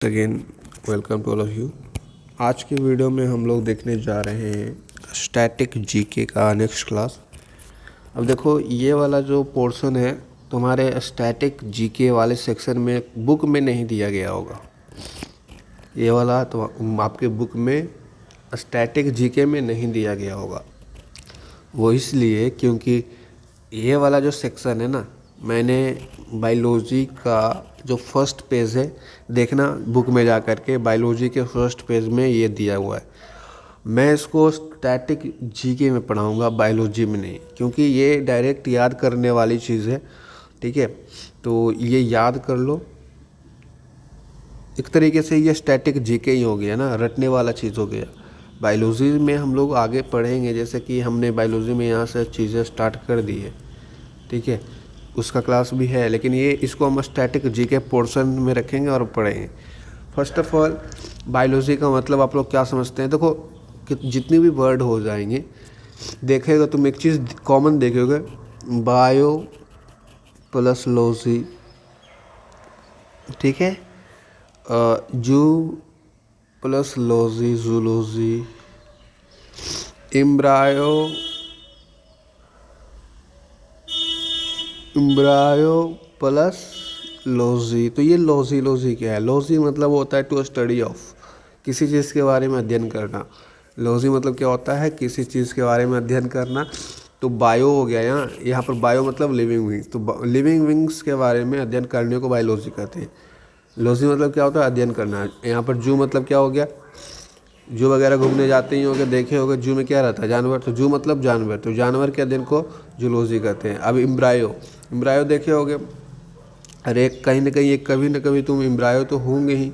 Again welcome to all of you. आज के video में हम लोग देखने जा रहे हैं स्टैटिक जीके का नेक्स्ट क्लास। अब देखो ये वाला जो पोर्शन है तुम्हारे स्टैटिक जीके वाले सेक्शन में बुक में नहीं दिया गया होगा। ये वाला तो आपके बुक में स्टैटिक जीके में नहीं दिया गया होगा। वो इसलिए क्योंकि ये वाला जो सेक्शन है ना, मैंने बायोलॉजी का जो फर्स्ट पेज है देखना बुक में जा कर के, बायोलॉजी के फर्स्ट पेज में ये दिया हुआ है। मैं इसको स्टैटिक जीके में पढ़ाऊंगा, बायोलॉजी में नहीं, क्योंकि ये डायरेक्ट याद करने वाली चीज़ है। ठीक है, तो ये याद कर लो। एक तरीके से ये स्टैटिक जीके ही हो गया ना, रटने वाला चीज़ हो गया। बायोलॉजी में हम लोग आगे पढ़ेंगे, जैसे कि हमने बायोलॉजी में यहाँ से चीज़ें स्टार्ट कर दी है। ठीक है, उसका क्लास भी है, लेकिन ये इसको हम स्टैटिक जीके पोर्शन में रखेंगे और पढ़ेंगे। फर्स्ट ऑफ ऑल बायोलॉजी का मतलब आप लोग क्या समझते हैं। देखो कि जितनी भी वर्ड हो जाएंगे देखेगा तुम एक चीज़ कॉमन देखोगे, बायो प्लस लॉजी। ठीक है, जू plus logy zoology, embryo plus logy. तो ये लॉजी क्या है? लॉजी मतलब होता है टू स्टडी ऑफ, किसी चीज़ के बारे में अध्ययन करना। लॉजी मतलब क्या होता है? किसी चीज़ के बारे में अध्ययन करना। तो बायो हो गया यहाँ पर बायो मतलब लिविंग विंग्स। तो लिविंग विंग्स के बारे में अध्ययन करने को बायोलॉजी कहते हैं। लॉजी मतलब क्या होता है? अध्ययन करना। यहाँ पर जू मतलब क्या हो गया? जू वगैरह घूमने जाते ही होंगे, देखे होंगे जू में क्या रहता है? जानवर। तो जू मतलब जानवर, तो जानवर के अध्ययन को जूलॉजी कहते हैं। अब एम्ब्रायो देखे होगे, अरे कहीं ना कहीं कभी ना कभी तुम एम्ब्रायो तो होंगे ही,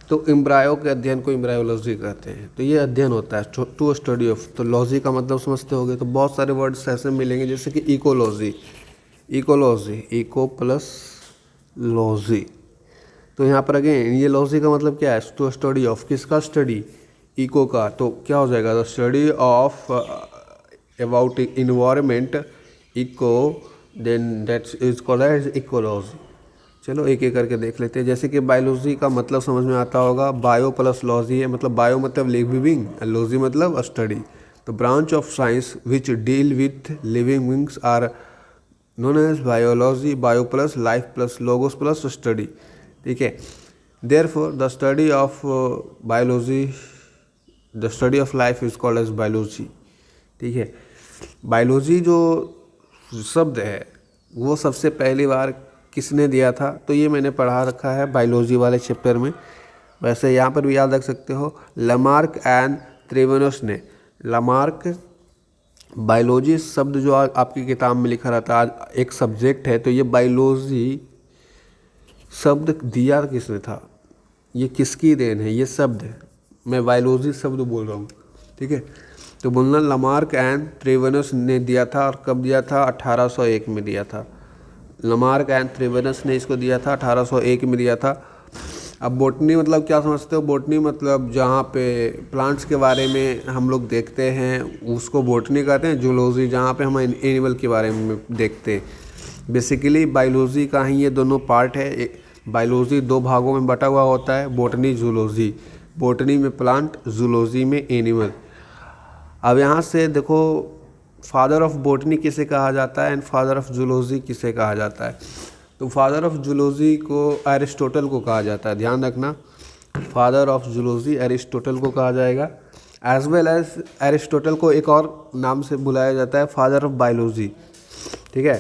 तो एम्ब्रायो के अध्ययन को एम्ब्रायोलॉजी कहते हैं। तो ये अध्ययन होता है टू स्टडी ऑफ। तो लॉजी का मतलब समझते होगे। तो बहुत सारे वर्ड्स ऐसे मिलेंगे, जैसे कि इकोलॉजी, इको प्लस लॉजी। तो यहाँ पर अगेन ये लॉजी का मतलब क्या है? To study of. किसका स्टडी? इको का। तो क्या हो जाएगा? The study of about environment, eco, then that is called as ecology. चलो एक एक करके देख लेते हैं। जैसे कि बायोलॉजी का मतलब समझ में आता होगा, बायो प्लस लॉजी है। मतलब बायो मतलब लिविंग, लॉजी मतलब स्टडी। तो branch of science which deal with living beings are known as biology. Bio plus life plus logos plus study. ठीक है, therefore the study of biology, the study of life is called as biology. ठीक है, biology जो शब्द है वो सबसे पहली बार किसने दिया था? तो ये मैंने पढ़ा रखा है बायोलॉजी वाले चैप्टर में। वैसे यहाँ पर भी याद रख सकते हो, लमार्क एंड त्रेवेनस ने। लमार्क बायोलॉजी शब्द जो आपकी किताब में लिखा रहता है, एक सब्जेक्ट है, तो ये बायोलॉजी शब्द दिया किसने था? ये किसकी देन है? ये शब्द है, मैं बायोलॉजी शब्द बोल रहा हूँ। ठीक है, तो बोलना लमार्क एंड त्रेवेनस ने दिया था। और कब दिया था? 1801 में दिया था। लमार्क एंड त्रेवेनस ने इसको दिया था, 1801 में दिया था। अब बोटनी मतलब क्या समझते हो? बोटनी मतलब जहाँ पे प्लांट्स के बारे में हम लोग देखते हैं उसको बोटनी कहते हैं। जूलॉजी जहाँ पे हम एनिमल के बारे में देखते हैं। बेसिकली बायोलॉजी का ही ये दोनों पार्ट है। बायोलॉजी दो भागों में बटा हुआ होता है, बोटनी जूलॉजी। बोटनी में प्लांट, जूलॉजी में एनिमल। अब यहाँ से देखो, फादर ऑफ बोटनी किसे कहा जाता है एंड फादर ऑफ जूलॉजी किसे कहा जाता है? तो फादर ऑफ जूलॉजी को एरिस्टोटल को कहा जाता है। ध्यान रखना, फादर ऑफ जूलॉजी एरिस्टोटल को कहा जाएगा। एज वेल एज एरिस्टोटल को एक और नाम से बुलाया जाता है, फादर ऑफ बायोलॉजी। ठीक है,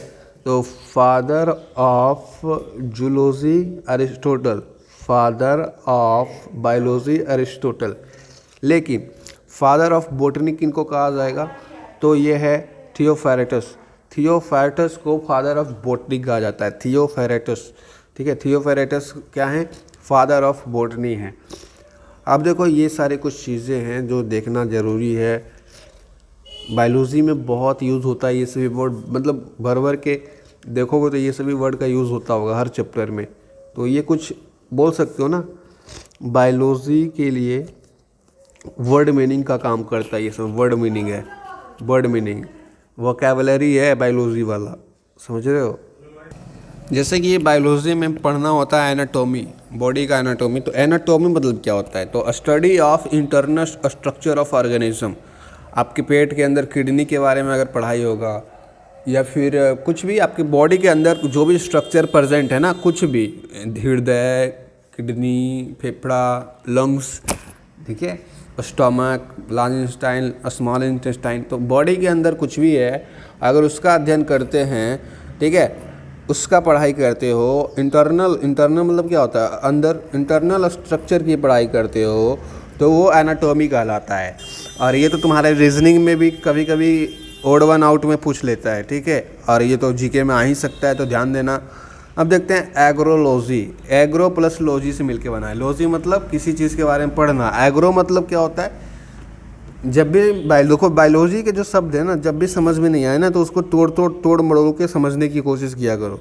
तो father of zoology Aristotle, father of biology Aristotle. लेकिन फादर ऑफ बोटनी किनको कहा जाएगा? तो ये है थियोफैरेटस। थियोफैरेटस को फादर ऑफ बोटनी कहा जाता है, थियोफैरेटस। ठीक है, थियोफैरेटस क्या है? फादर ऑफ बोटनी है। अब देखो ये सारे कुछ चीज़ें हैं जो देखना ज़रूरी है। बायोलॉजी में बहुत यूज़ होता है ये सभी वर्ड, मतलब भर भर के देखोगे तो ये सभी वर्ड का यूज़ होता होगा हर चैप्टर में। तो ये कुछ बोल सकते हो ना, बायोलॉजी के लिए वर्ड मीनिंग का काम करता है। ये सब वर्ड मीनिंग है, वर्ड मीनिंग वोकैबुलरी है बायोलॉजी वाला, समझ रहे हो? जैसे कि ये बायोलॉजी में पढ़ना होता है एनाटॉमी। बॉडी का एनाटॉमी। तो एनाटॉमी मतलब क्या होता है? तो study of internal structure of organism. आपके पेट के अंदर किडनी के बारे में अगर पढ़ाई होगा, या फिर कुछ भी आपकी बॉडी के अंदर जो भी स्ट्रक्चर प्रेजेंट है ना, कुछ भी, हृदय, किडनी, फेफड़ा, लंग्स, ठीक है, stomach, large intestine, small intestine, तो बॉडी के अंदर कुछ भी है अगर उसका अध्ययन करते हैं, ठीक है, उसका पढ़ाई करते हो, इंटरनल मतलब क्या होता है? अंदर इंटरनल स्ट्रक्चर की पढ़ाई करते हो तो वो एनाटॉमी कहलाता है। और ये तो तुम्हारे रीजनिंग में भी कभी कभी ओड वन आउट में पूछ लेता है, ठीक है, और ये तो जीके में आ ही सकता है, तो ध्यान देना। अब देखते हैं एग्रोलॉजी। एग्रो प्लस लॉजी से मिलके बना है। लॉजी मतलब किसी चीज़ के बारे में पढ़ना, एग्रो मतलब क्या होता है? जब भी देखो बायोलॉजी के जो शब्द है ना, जब भी समझ में नहीं आए ना तो उसको तोड़ मड़ोड़ के समझने की कोशिश किया करो।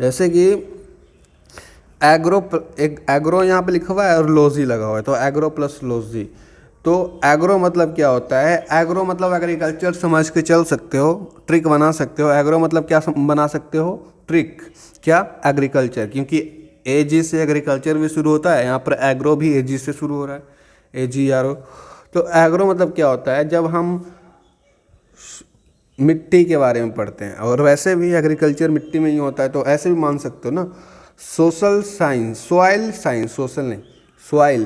जैसे कि एग्रो यहाँ पे लिखा हुआ है और लॉजी लगा हुआ है, तो एग्रो प्लस लॉजी। तो एग्रो मतलब क्या होता है? एग्रो मतलब एग्रीकल्चर समझ के चल सकते हो, ट्रिक बना सकते हो। एग्रो मतलब क्या बना सकते हो? ट्रिक। क्या? एग्रीकल्चर, क्योंकि एजी से एग्रीकल्चर भी शुरू होता है, यहाँ पर एग्रो भी एजी से शुरू हो रहा है, AGRO। तो एग्रो मतलब क्या होता है? जब हम मिट्टी के बारे में पढ़ते हैं, और वैसे भी एग्रीकल्चर मिट्टी में ही होता है, तो ऐसे भी मान सकते हो ना। Social science, soil science, social नहीं,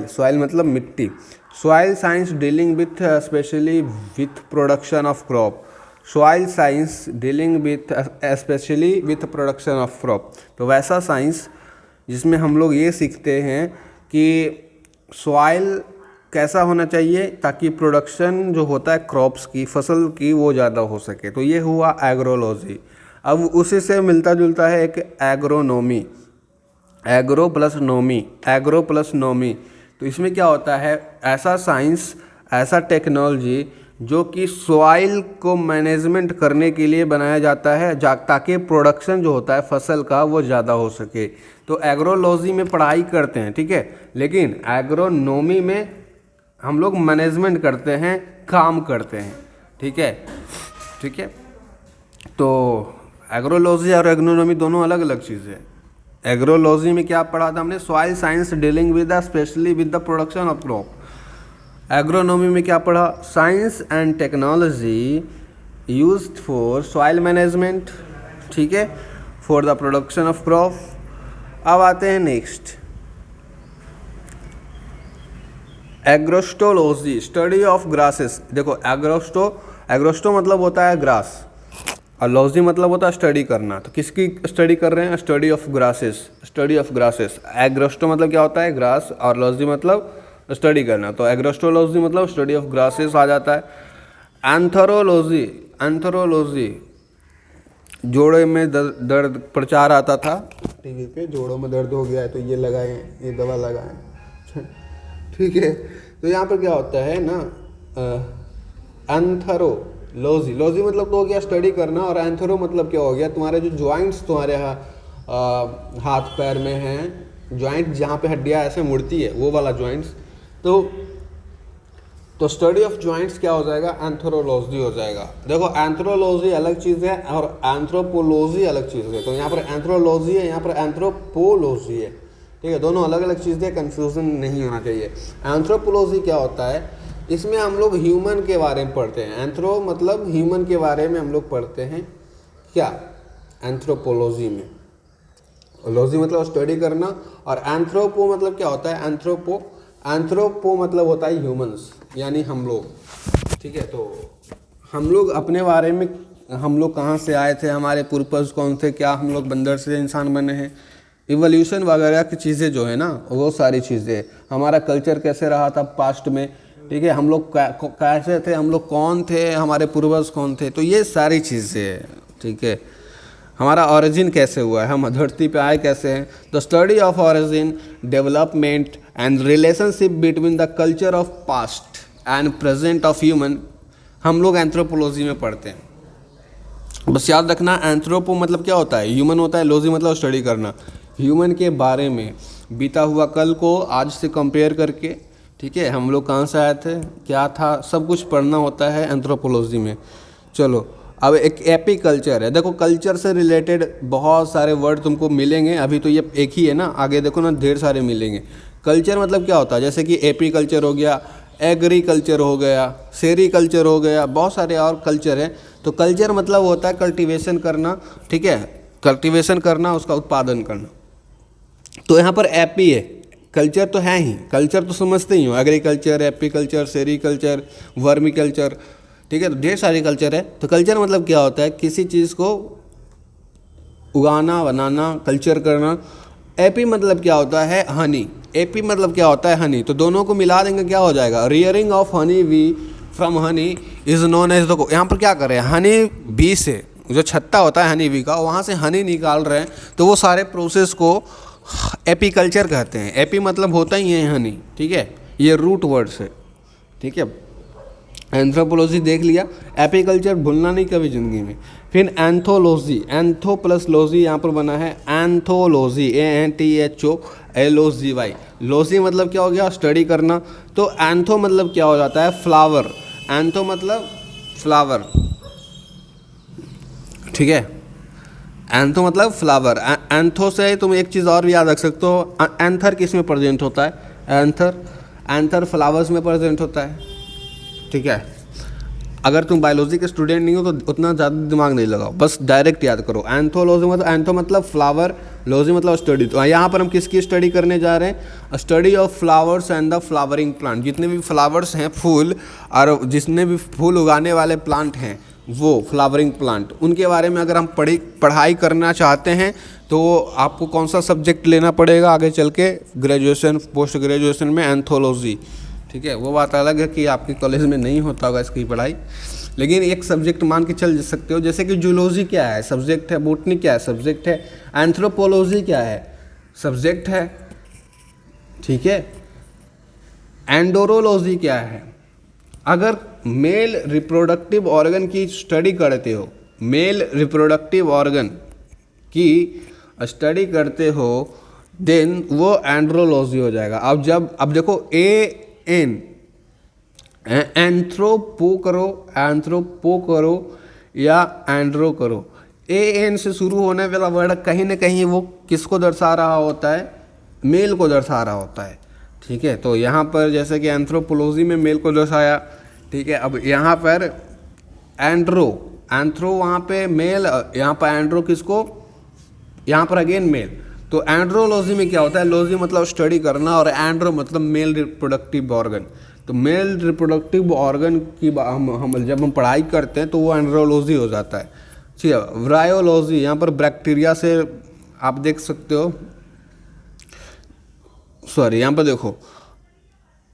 सॉइल मतलब मिट्टी। Soil science dealing with specially with production of crop. Soil science dealing with specially with production of crop. तो वैसा साइंस जिसमें हम लोग ये सीखते हैं कि सॉइल कैसा होना चाहिए ताकि प्रोडक्शन जो होता है क्रॉप्स की, फसल की, वो ज़्यादा हो सके। तो ये हुआ एग्रोलॉजी। अब उसी से मिलता जुलता है एक एग्रोनॉमी। Agro plus नॉमी। तो इसमें क्या होता है? ऐसा साइंस, ऐसा टेक्नोलॉजी जो कि सॉइल को मैनेजमेंट करने के लिए बनाया जाता है, ताकि प्रोडक्शन जो होता है फसल का वो ज़्यादा हो सके। तो एग्रोलॉजी में पढ़ाई करते हैं, ठीक है, लेकिन एग्रोनॉमी में हम लोग मैनेजमेंट करते हैं, काम करते हैं, ठीक है। तो एग्रोलॉजी और एग्रोनॉमी दोनों अलग अलग चीज़ें हैं। एग्रोलॉजी में क्या पढ़ा था हमने? Soil science dealing with specially with the production of crop. Agronomy में क्या पढ़ा? Science and technology used for soil management, ठीक है, for the production of crop. अब आते हैं next, agrostology, study of grasses. देखो एग्रोस्टो मतलब होता है ग्रास, और लॉजी मतलब होता है स्टडी करना। तो किसकी स्टडी कर रहे हैं? Study of grasses. एग्रोस्टो मतलब क्या होता है? ग्रास, और लॉजी मतलब स्टडी करना। तो एग्रोस्टोलॉजी मतलब स्टडी ऑफ ग्रासेस आ जाता है। एंथ्रोलॉजी, जोड़ों में दर्द प्रचार आता था टीवी पे, जोड़ों में दर्द हो गया है तो ये लगाएं, ये दवा लगाएं, ठीक है। तो यहाँ पर क्या होता है ना, एंथ्रोलॉजी मतलब तो हो गया स्टडी करना, और एंथ्रो मतलब क्या हो गया? तुम्हारे जो ज्वाइंट्स तुम्हारे हाथ पैर में हैं, ज्वाइंट जहाँ पे हड्डियाँ ऐसे मुड़ती है, वो वाला ज्वाइंट्स। तो स्टडी ऑफ ज्वाइंट्स क्या हो जाएगा? एंथ्रोलॉजी हो जाएगा। देखो एंथ्रोलॉजी अलग चीज़ है और एंथ्रोपोलॉजी अलग चीज़ है। तो यहाँ पर एंथ्रोलॉजी है, यहाँ पर एंथ्रोपोलॉजी है, ठीक है, दोनों अलग अलग चीज़ें, कन्फ्यूजन नहीं होना चाहिए। एंथ्रोपोलॉजी क्या होता है? इसमें हम लोग ह्यूमन के बारे में पढ़ते हैं। एंथ्रो मतलब ह्यूमन के बारे में हम लोग पढ़ते हैं। क्या? एंथ्रोपोलॉजी में। लॉजी मतलब स्टडी करना, और एंथ्रोपो मतलब क्या होता है? एंथ्रोपो मतलब होता है ह्यूमंस, यानी हम लोग, ठीक है। तो हम लोग अपने बारे में, हम लोग कहाँ से आए थे, हमारे पूर्वज कौन थे, क्या हम लोग बंदर से इंसान बने हैं, इवोल्यूशन वगैरह की चीज़ें जो है ना, वो सारी चीज़ें, हमारा कल्चर कैसे रहा था पास्ट में, ठीक है, हम लोग कैसे थे, हम लोग कौन थे, हमारे पूर्वज कौन थे, तो ये सारी चीज़ें हैं, ठीक है। हमारा ऑरिजिन कैसे हुआ है, हम धरती पे आए कैसे हैं। The study of origin, development and relationship between the culture of past and present of human, हम लोग एंथ्रोपोलॉजी में पढ़ते हैं। बस याद रखना, एंथ्रोपो मतलब क्या होता है? ह्यूमन होता है, लॉजी मतलब स्टडी करना, ह्यूमन के बारे में, बीता हुआ कल को आज से कंपेयर करके, ठीक है, हम लोग कहाँ से आए थे, क्या था, सब कुछ पढ़ना होता है एंथ्रोपोलॉजी में। चलो अब एक एपी कल्चर है, देखो कल्चर से रिलेटेड बहुत सारे वर्ड तुमको मिलेंगे, अभी तो ये एक ही है ना, आगे देखो ना ढेर सारे मिलेंगे। कल्चर मतलब क्या होता है, जैसे कि एपी कल्चर हो गया, एग्रीकल्चर हो गया, सेरीकल्चर हो गया, बहुत सारे और कल्चर हैं। तो कल्चर मतलब होता है कल्टीवेशन करना, ठीक है, कल्टीवेशन करना, उसका उत्पादन करना। तो यहाँ पर एपी है, कल्चर तो है ही, कल्चर तो समझते ही हो, एग्रीकल्चर, एपीकल्चर, सेरीकल्चर, वर्मिकल्चर, ठीक है, तो ढेर सारे कल्चर है। तो कल्चर मतलब क्या होता है, किसी चीज़ को उगाना, बनाना, कल्चर करना। एपी मतलब क्या होता है, हनी, एपी मतलब क्या होता है, हनी। तो दोनों को मिला देंगे क्या हो जाएगा, rearing of honey bee from honey is known as. देखो यहाँ पर क्या कर रहे हैं, हनी बी से जो छत्ता होता है हनी बी का, वहाँ से हनी निकाल रहे हैं, तो वो सारे प्रोसेस को एपीकल्चर कहते हैं। एपी मतलब होता ही है हनी, ठीक है, ये रूट वर्ड से, ठीक है। एंथ्रोपोलॉजी देख लिया, एपीकल्चर भूलना नहीं कभी ज़िंदगी में। फिर एंथोलॉजी, एंथो प्लस लॉजी यहाँ पर बना है एंथोलॉजी, ANTHOLOGY। लॉजी मतलब क्या हो गया, स्टडी करना। तो एंथो मतलब क्या हो जाता है, फ्लावर, एंथो मतलब फ्लावर, ठीक है, एंथो मतलब फ्लावर। एंथो से तुम एक चीज़ और भी याद रख सकते हो, एंथर किस में प्रेजेंट होता है, एंथर फ्लावर्स में प्रेजेंट होता है, ठीक है। अगर तुम बायोलॉजी के स्टूडेंट नहीं हो तो उतना ज़्यादा दिमाग नहीं लगाओ, बस डायरेक्ट याद करो। एंथोलॉजी मतलब, एंथो मतलब फ्लावर, लॉजी मतलब स्टडी। तो यहाँ पर हम किसकी स्टडी करने जा रहे हैं, study of flowers and the flowering plant. जितने भी फ्लावर्स हैं, फूल, और जितने भी फूल उगाने वाले प्लांट हैं वो फ्लावरिंग प्लांट, उनके बारे में अगर हम पढ़ाई करना चाहते हैं तो आपको कौन सा सब्जेक्ट लेना पड़ेगा आगे चल के ग्रेजुएशन, पोस्ट ग्रेजुएशन में, एंथोलॉजी, ठीक है। वो बात अलग है कि आपके कॉलेज में नहीं होता होगा इसकी पढ़ाई, लेकिन एक सब्जेक्ट मान के चल सकते हो। जैसे कि जूलॉजी क्या है, सब्जेक्ट है, बोटनी क्या है, सब्जेक्ट है, एंथ्रोपोलॉजी क्या है, सब्जेक्ट है, ठीक है, एंडोरोलॉजी क्या है। अगर मेल रिप्रोडक्टिव ऑर्गन की स्टडी करते हो, मेल रिप्रोडक्टिव ऑर्गन की स्टडी करते हो, देन वो एंड्रोलॉजी हो जाएगा। अब देखो एंथ्रोपो करो या एंड्रो करो, AN से शुरू होने वाला वर्ड कहीं ना कहीं वो किसको दर्शा रहा होता है, मेल को दर्शा रहा होता है, ठीक है। तो यहाँ पर जैसे कि एंथ्रोपोलॉजी में मेल को दर्शाया, ठीक है। अब यहाँ पर एंथ्रो वहाँ पे मेल, यहाँ पर एंड्रो किसको, यहाँ पर अगेन मेल। तो एंड्रोलॉजी में क्या होता है, लॉजी मतलब स्टडी करना और एंड्रो मतलब मेल रिप्रोडक्टिव ऑर्गन। तो मेल रिप्रोडक्टिव ऑर्गन की हम जब हम पढ़ाई करते हैं तो वो एंड्रोलॉजी हो जाता है, ठीक है। वायरोलॉजी, यहाँ पर बैक्टीरिया से आप देख सकते हो, सॉरी यहाँ पर देखो,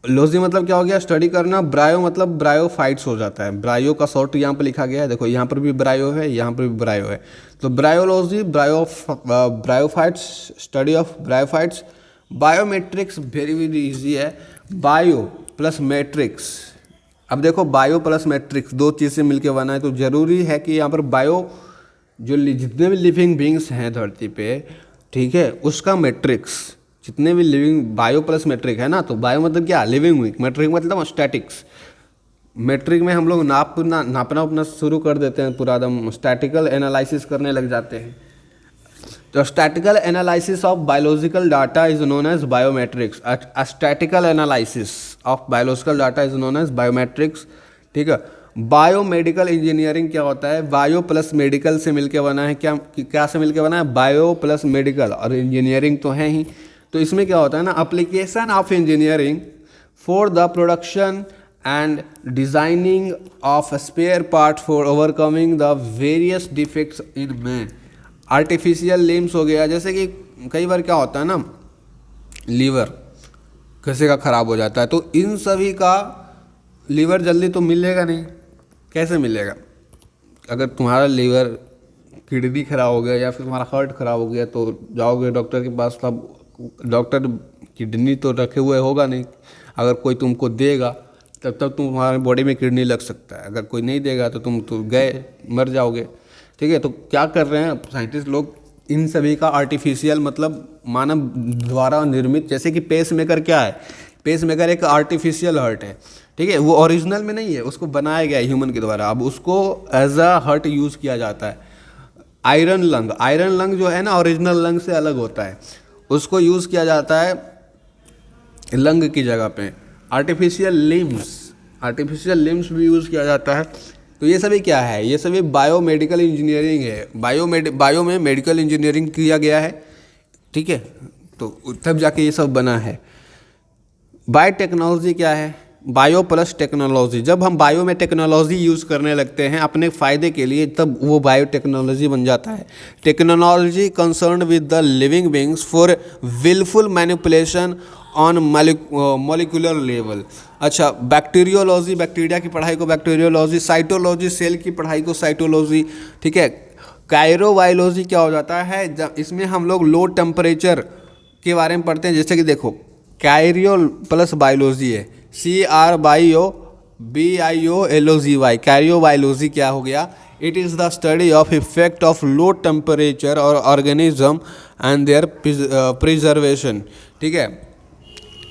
लॉजी मतलब क्या हो गया, स्टडी करना। ब्रायो मतलब ब्रायोफाइट्स हो जाता है, ब्रायो का शॉर्ट यहाँ पर लिखा गया है, देखो यहाँ पर भी ब्रायो है, यहाँ पर भी ब्रायो है। तो bryology, bryophytes, study of bryophytes. Biometrics very very easy है, बायो प्लस मैट्रिक्स। अब देखो बायो प्लस मैट्रिक्स दो चीज़ से मिलकर बना है, तो ज़रूरी है कि यहाँ पर बायो जो जितने भी लिविंग बींग्स हैं धरती पे, ठीक है, उसका मैट्रिक्स, जितने भी लिविंग, बायो प्लस मैट्रिक है ना, तो बायो मतलब क्या, लिविंग बींग, मैट्रिक मतलब स्टैटिक्स। मैट्रिक में हम लोग नापना उपना शुरू कर देते हैं, पूरा एकदम स्टैटिकल एनालिसिस करने लग जाते हैं। तो statical analysis of biological data is known as biometrics. Statical analysis of biological data is known as biometrics, ठीक है। बायोमेडिकल इंजीनियरिंग क्या होता है, बायो प्लस मेडिकल से मिलके बना है, क्या से मिलके बना है, बायो प्लस मेडिकल, और इंजीनियरिंग तो है ही। तो इसमें क्या होता है ना, application of engineering for the production and designing of spare part for overcoming the various defects in man. Artificial limbs हो गया, जैसे कि कई बार क्या होता है ना, लीवर किसी का ख़राब हो जाता है, तो इन सभी का लीवर जल्दी तो मिलेगा नहीं, कैसे मिलेगा। अगर तुम्हारा लीवर, किडनी खराब हो गया या फिर तुम्हारा हार्ट खराब हो गया तो जाओगे डॉक्टर के पास, तब डॉक्टर किडनी तो रखे हुए होगा नहीं, अगर कोई तुमको देगा तब तुम्हारे बॉडी में किडनी लग सकता है, अगर कोई नहीं देगा तो तुम तो गए, मर जाओगे, ठीक है। तो क्या कर रहे हैं साइंटिस्ट लोग, इन सभी का आर्टिफिशियल मतलब मानव द्वारा निर्मित, जैसे कि पेस मेकर क्या है, पेसमेकर एक आर्टिफिशियल हार्ट है, ठीक है, वो ओरिजिनल में नहीं है, उसको बनाया गया है ह्यूमन के द्वारा, अब उसको एज अ हार्ट यूज़ किया जाता है। आयरन लंग जो है ना ओरिजिनल लंग से अलग होता है, उसको यूज़ किया जाता है लंग की जगह पे। आर्टिफिशियल लिम्स भी यूज़ किया जाता है। तो ये सभी क्या है, ये सभी बायोमेडिकल इंजीनियरिंग है, बायो में मेडिकल इंजीनियरिंग किया गया है, ठीक है, तो तब जाके ये सब बना है। बायोटेक्नोलॉजी क्या है, बायो प्लस टेक्नोलॉजी, जब हम बायो में टेक्नोलॉजी यूज़ करने लगते हैं अपने फ़ायदे के लिए तब वो बायोटेक्नोलॉजी बन जाता है। Technology concern with the living beings for willful manipulation on molecular level. अच्छा, बैक्टीरियोलॉजी, बैक्टीरिया की पढ़ाई को बैक्टीरियोलॉजी, साइटोलॉजी, सेल की पढ़ाई को साइटोलॉजी, ठीक है। कायरोबायोलॉजी क्या हो जाता है, इसमें हम लोग लो टेम्परेचर के बारे में पढ़ते हैं, जैसे कि देखो कायरियो प्लस बायोलॉजी है, CRBIOBIOLOGY, कायरोबायोलॉजी क्या हो गया, it is the study of effect of low temperature और ऑर्गेनिज्म एंड देयर प्रिजर्वेशन, ठीक है।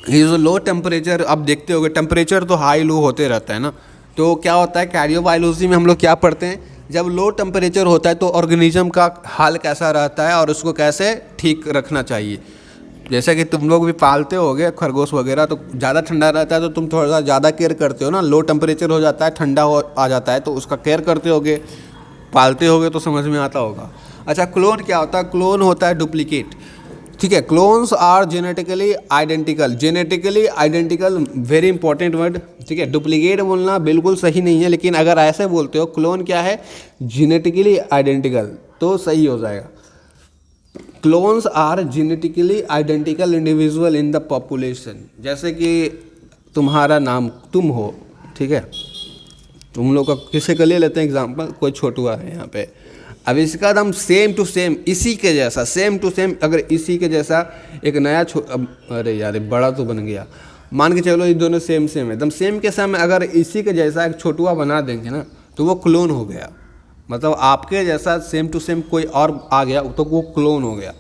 ये जो लो टेम्परेचर, अब देखते होगे टेम्परेचर तो हाई लो होते रहता है ना, तो क्या होता है कायरोबायोलॉजी में हम लोग क्या पढ़ते हैं, जब लो टेम्परेचर होता है तो ऑर्गेनिज्म का हाल कैसा रहता है और उसको कैसे ठीक रखना चाहिए। जैसे कि तुम लोग भी पालते होगे खरगोश वगैरह, तो ज़्यादा ठंडा रहता है तो तुम थोड़ा सा ज़्यादा केयर करते हो ना, लो टेम्परेचर हो जाता है ठंडा हो आ जाता है तो उसका केयर करते होगे, पालते होगे तो समझ में आता होगा। अच्छा, क्लोन क्या होता है, क्लोन होता है डुप्लीकेट, ठीक है। Clones are genetically identical, very important word, ठीक है। डुप्लीकेट बोलना बिल्कुल सही नहीं है, लेकिन अगर ऐसे बोलते हो क्लोन क्या है, जेनेटिकली आइडेंटिकल, तो सही हो जाएगा। Clones are genetically identical individual in the population, जैसे कि तुम्हारा नाम तुम हो, ठीक है, तुम लोग का किसी का ले लेते हैं एग्जांपल, कोई छोटुआ है यहाँ पे, अब इसका दम सेम टू सेम इसी के जैसा, सेम टू सेम अगर इसी के जैसा एक नया अरे यार बड़ा तो बन गया, मान के चलो ये दोनों सेम है, एकदम सेम के सेम, अगर इसी के जैसा एक छोटुआ बना देंगे ना तो वो क्लोन हो गया, मतलब आपके जैसा सेम टू सेम कोई और आ गया तो वो क्लोन हो गया,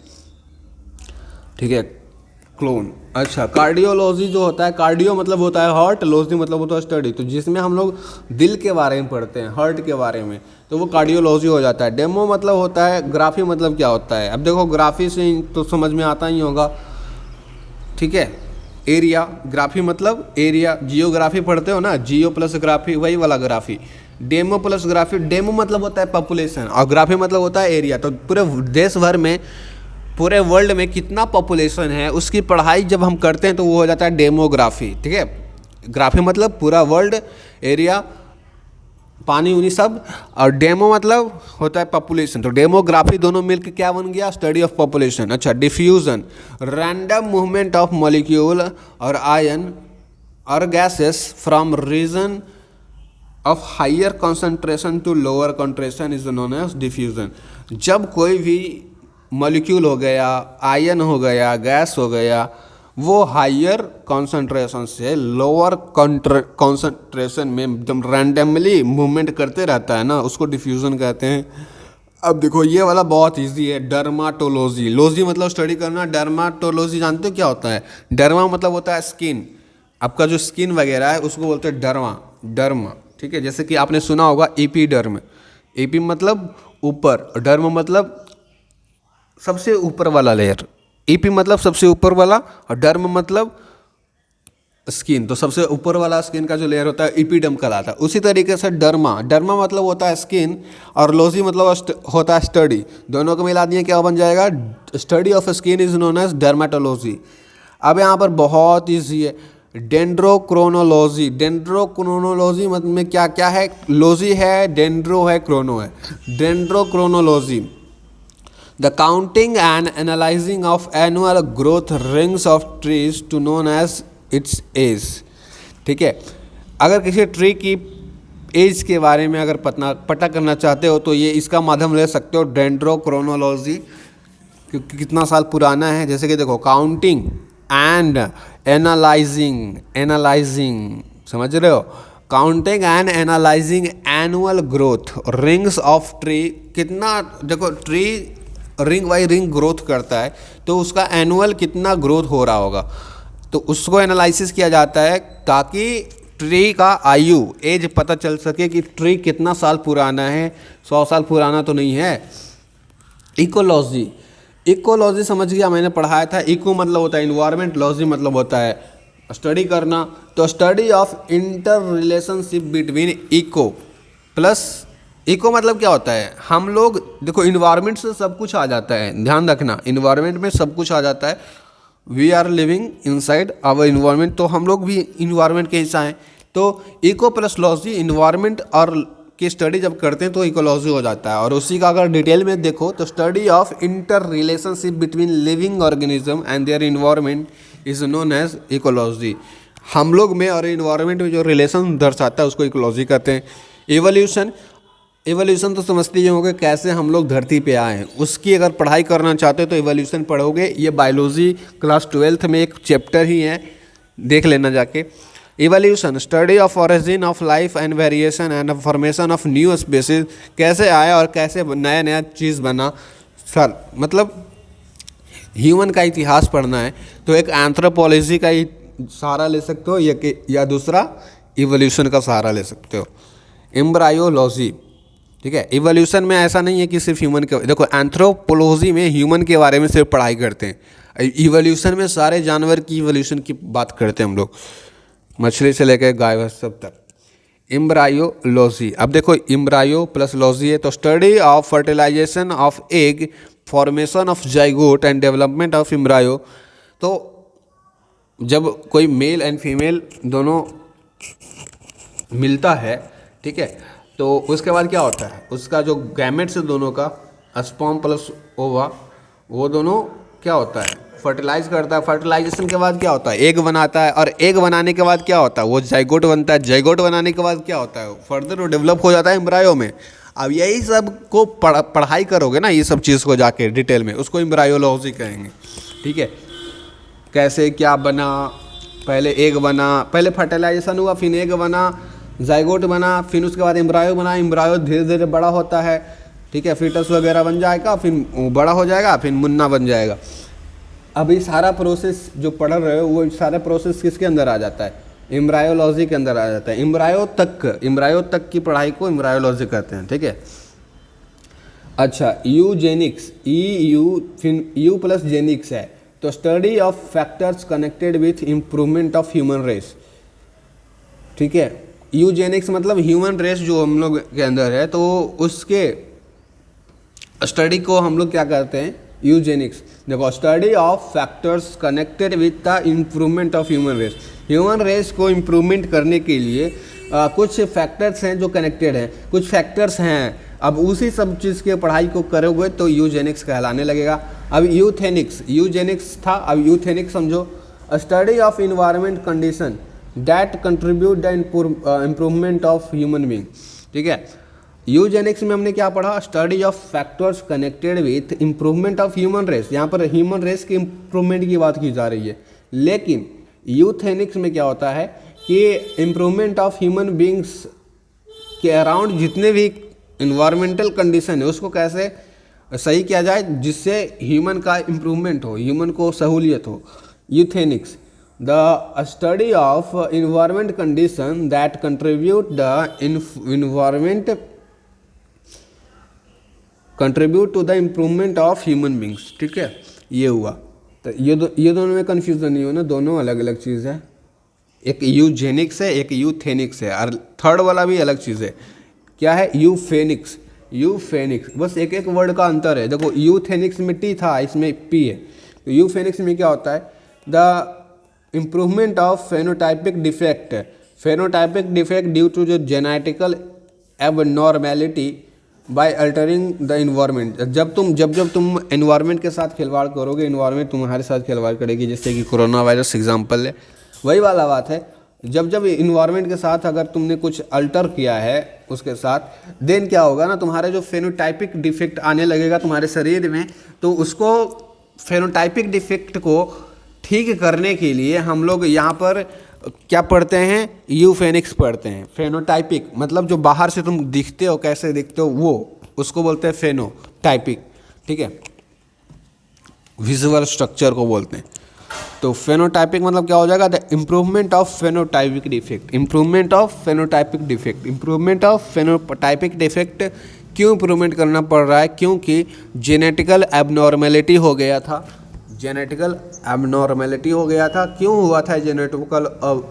ठीक है, क्लोन। अच्छा, कार्डियोलॉजी जो होता है, कार्डियो मतलब होता है हार्ट, लॉजी मतलब होता है स्टडी, तो जिसमें हम लोग दिल के बारे में पढ़ते हैं, हार्ट के बारे में, तो वो कार्डियोलॉजी हो जाता है। डेमो मतलब होता है, ग्राफी मतलब क्या होता है, अब देखो ग्राफी से तो समझ में आता ही होगा, ठीक है। एरिया, ग्राफी मतलब एरिया, जियोग्राफी पढ़ते हो ना, जियो प्लस ग्राफी, वही वाला graphy. Demo plus graphy, demo मतलब होता है पॉपुलेशन और ग्राफी मतलब होता है एरिया, तो पूरे देश भर में, पूरे वर्ल्ड में कितना पॉपुलेशन है उसकी पढ़ाई जब हम करते हैं तो वो हो जाता है डेमोग्राफी, ठीक है। ग्राफी मतलब पूरा वर्ल्ड, एरिया, पानी उनी सब, और डेमो मतलब होता है पॉपुलेशन, तो डेमोग्राफी दोनों मिलकर क्या बन गया, स्टडी ऑफ पॉपुलेशन। अच्छा, diffusion, random movement of molecule और आयन और gases from region of higher concentration to lower concentration is known as diffusion. जब कोई भी मॉलिक्यूल हो गया, आयन हो गया, गैस हो गया, वो हायर कॉन्सेंट्रेशन से लोअर कॉन्सेंट्रेशन में एकदम रैंडमली मूवमेंट करते रहता है ना, उसको डिफ्यूजन कहते हैं। अब देखो ये वाला बहुत इजी है, डर्माटोलॉजी, लॉजी मतलब स्टडी करना, डर्माटोलॉजी जानते हो क्या होता है, डर्मा मतलब होता है स्किन, आपका जो स्किन वगैरह है उसको बोलते हैं डर्मा, ठीक है। जैसे कि आपने सुना होगा एपीडर्म, एपी मतलब ऊपर, डर्म मतलब सबसे ऊपर वाला लेयर, ईपी मतलब सबसे ऊपर वाला और डर्म मतलब स्किन, तो सबसे ऊपर वाला स्किन का जो लेयर होता है इपीडर्म कहलाता है। उसी तरीके से डर्मा मतलब होता है स्किन और लॉजी मतलब होता है स्टडी, दोनों को मिला दिए क्या बन जाएगा, study of skin is known as dermatology. अब यहाँ पर बहुत ईजी है, डेंड्रोक्रोनोलॉजी, में क्या क्या है, लॉजी है, डेंड्रो है, क्रोनो है। Dendrochronology, the counting and analyzing of annual growth rings of trees to known as its age, ठीक है। अगर किसी ट्री की एज के बारे में अगर पता करना चाहते हो तो ये इसका माध्यम ले सकते हो, डेंड्रोक्रोनोलॉजी, क्योंकि कितना साल पुराना है। जैसे कि देखो काउंटिंग एंड एनालाइजिंग, समझ रहे हो, counting and analysing annual growth rings of tree, कितना, देखो tree ring by ring growth करता है तो उसका एनुअल कितना ग्रोथ हो रहा होगा, तो उसको एनालिसिस किया जाता है ताकि ट्री का आयु एज पता चल सके कि ट्री कितना साल पुराना है, 100 साल पुराना तो नहीं है। इकोलॉजी, इकोलॉजी समझ गया, मैंने पढ़ाया था। इको मतलब होता है इन्वायरमेंट, लॉजी मतलब होता है स्टडी करना। तो study of inter relationship between eco plus, eco मतलब क्या होता है, हम लोग देखो इन्वायरमेंट से सब कुछ आ जाता है, ध्यान रखना इन्वायरमेंट में सब कुछ आ जाता है। We are living inside our environment, तो हम लोग भी इन्वायरमेंट के हिस्सा हैं। तो इको प्लस लॉजी, इन्वायरमेंट और की स्टडी जब करते हैं तो इकोलॉजी हो जाता है। और उसी का अगर डिटेल में देखो तो study of inter relationship between living organism and their environment is known as ecology. हम लोग में और इन्वायरमेंट में जो रिलेशन दर्शाता है उसको इकोलॉजी कहते हैं। एवोल्यूशन, एवोल्यूशन तो समझते ही होंगे कैसे हम लोग धरती पे आए हैं, उसकी अगर पढ़ाई करना चाहते हो तो एवोल्यूशन पढ़ोगे। ये बायोलॉजी क्लास 12th में एक चैप्टर ही है, देख लेना जाके। Evolution, study of origin of life and variation and formation of new species, कैसे आया और कैसे नया नया चीज़ बना। सर मतलब ह्यूमन का इतिहास पढ़ना है तो एक एंथ्रोपोलॉजी का ही सहारा ले सकते हो या दूसरा इवोल्यूशन का सहारा ले सकते हो। एम्ब्रायोलॉजी, ठीक है। इवोल्यूशन में ऐसा नहीं है कि सिर्फ ह्यूमन के, देखो एंथ्रोपोलॉजी में ह्यूमन के बारे में सिर्फ पढ़ाई करते हैं, इवोल्यूशन में सारे जानवर की इवोल्यूशन की बात करते हैं हम लोग, मछली से लेकर गाय भैंस सब तक। एम्ब्रायोलॉजी, अब देखो एम्ब्रायो प्लस लॉजी है तो study of fertilization of egg, formation of zygote and development of embryo. तो जब कोई मेल एंड फीमेल दोनों मिलता है, ठीक है, तो उसके बाद क्या होता है, उसका जो गैमेट्स है दोनों का, स्पर्म प्लस ओवा, वो दोनों क्या होता है, फर्टिलाइज करता है। फर्टिलाइजेशन के बाद क्या होता है, एग बनाता है, और एग बनाने के बाद क्या होता है, वो जाइगोट बनता है। जाइगोट बनाने के बाद क्या होता है, फर्दर वो डेवलप हो जाता है एम्ब्रायो में। अब यही सब को पढ़ाई करोगे ना, ये सब चीज़ को जाके डिटेल में, उसको एम्ब्रायोलॉजी कहेंगे, ठीक है। कैसे क्या बना, पहले एग बना, पहले फर्टिलाइजेशन हुआ, फिर एग बना, जाइगोट बना, फिर उसके बाद एम्ब्रायो बना। एम्ब्रायो धीरे धीरे बड़ा होता है, ठीक है, फीटस वगैरह बन जाएगा, फिर बड़ा हो जाएगा, फिर मुन्ना बन जाएगा। अब ये सारा प्रोसेस जो पढ़ रहे हो वो सारा प्रोसेस किसके अंदर आ जाता है, एम्ब्रायोलॉजी के अंदर आ जाता है। एम्ब्रायो तक की पढ़ाई को एम्ब्रायोलॉजी कहते हैं, ठीक है। अच्छा, यूजेनिक्स, यू प्लस जेनिक्स है तो study of factors connected with improvement of human race, ठीक है। यूजेनिक्स मतलब ह्यूमन रेस जो हम लोग के अंदर है, तो उसके स्टडी को हम लोग क्या करते हैं, यूजेनिक्स। देखो, study of factors connected with the improvement of human race. Human race को इम्प्रूवमेंट करने के लिए कुछ फैक्टर्स हैं जो कनेक्टेड हैं, कुछ फैक्टर्स हैं। अब उसी सब चीज़ के पढ़ाई को करोगे तो यूजेनिक्स कहलाने लगेगा। अब यूजेनिक्स था, अब यूथेनिक्स समझो, study of environment condition that contribute the improvement of human being, ठीक है। यूजेनिक्स में हमने क्या पढ़ा, study of factors connected with improvement of human race. यहाँ पर ह्यूमन रेस के इम्प्रूवमेंट की बात की जा रही है। लेकिन यूथेनिक्स में क्या होता है कि इम्प्रूवमेंट ऑफ ह्यूमन बींग्स के अराउंड जितने भी इन्वायरमेंटल कंडीशन है उसको कैसे सही किया जाए जिससे ह्यूमन का इम्प्रूवमेंट हो, ह्यूमन को सहूलियत हो। Euthenics, the study of environment condition that contribute contribute to the improvement of human beings, ठीक है। ये हुआ, तो ये दोनों में कन्फ्यूजन नहीं होना, दोनों अलग अलग चीज़ है। एक यूजेनिक्स है, एक यूथेनिक्स है, और थर्ड वाला भी अलग चीज़ है। क्या है, यूफेनिक्स। बस एक एक वर्ड का अंतर है। देखो, यूथेनिक्स में टी था, इसमें पी है। तो यूफेनिक्स में क्या होता है, the improvement of phenotypic defect due to जो genetical abnormality by altering the environment. जब तुम इन्वायरमेंट के साथ खिलवाड़ करोगे, इन्वायरमेंट तुम्हारे साथ खिलवाड़ करेगी, जैसे कि कोरोना वायरस एग्जाम्पल है, वही वाला बात है। जब इन्वायरमेंट के साथ अगर तुमने कुछ अल्टर किया है उसके साथ, देन क्या होगा ना, तुम्हारे जो फेनोटाइपिक डिफेक्ट आने लगेगा तुम्हारे शरीर में। तो उसको फेनोटाइपिक डिफेक्ट को ठीक करने के लिए हम लोग यहाँ पर क्या पढ़ते हैं, यूफेनिक्स पढ़ते हैं। फेनोटाइपिक मतलब जो बाहर से तुम दिखते हो, कैसे दिखते हो, वो उसको बोलते हैं फेनोटाइपिक, ठीक है, विजुअल स्ट्रक्चर को बोलते हैं। तो फेनोटाइपिक मतलब क्या हो जाएगा, the improvement of phenotypic defect, improvement of phenotypic defect, improvement of phenotypic defect. क्यों इम्प्रूवमेंट करना पड़ रहा है, क्योंकि जेनेटिकल एबनॉर्मेलिटी हो गया था, जेनेटिकल एबनॉर्मेलिटी हो गया था। क्यों हुआ था जेनेटिकल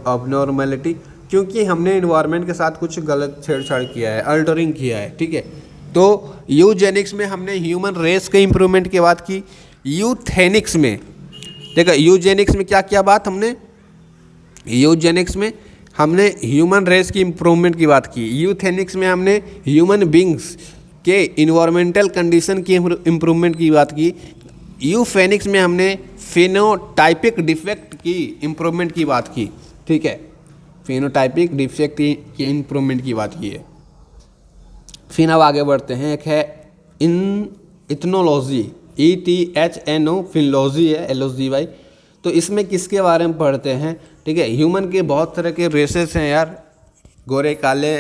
एबनॉर्मेलिटी, क्योंकि हमने इन्वायरमेंट के साथ कुछ गलत छेड़छाड़ किया है, अल्टरिंग किया है, ठीक है। तो यूजेनिक्स में हमने ह्यूमन रेस के इम्प्रूवमेंट की बात की, यूथेनिक्स में देखो, यूजेनिक्स में क्या क्या बात हमने, यूजेनिक्स में हमने ह्यूमन रेस की इम्प्रूवमेंट की बात की, यूथेनिक्स में हमने ह्यूमन बींग्स के इन्वायरमेंटल कंडीशन की इम्प्रूवमेंट की बात की, यूफेनिक्स में हमने फेनोटाइपिक डिफेक्ट की इम्प्रूवमेंट की बात की, ठीक है, फेनोटाइपिक डिफेक्ट की इम्प्रूवमेंट की बात की है। फिर अब आगे बढ़ते हैं, एक है इथनोलॉजी, ETHNO, फिनोलॉजी है LOGY। तो इसमें किसके बारे में पढ़ते हैं, ठीक है, ह्यूमन के बहुत तरह के रेसेस हैं यार, गोरे काले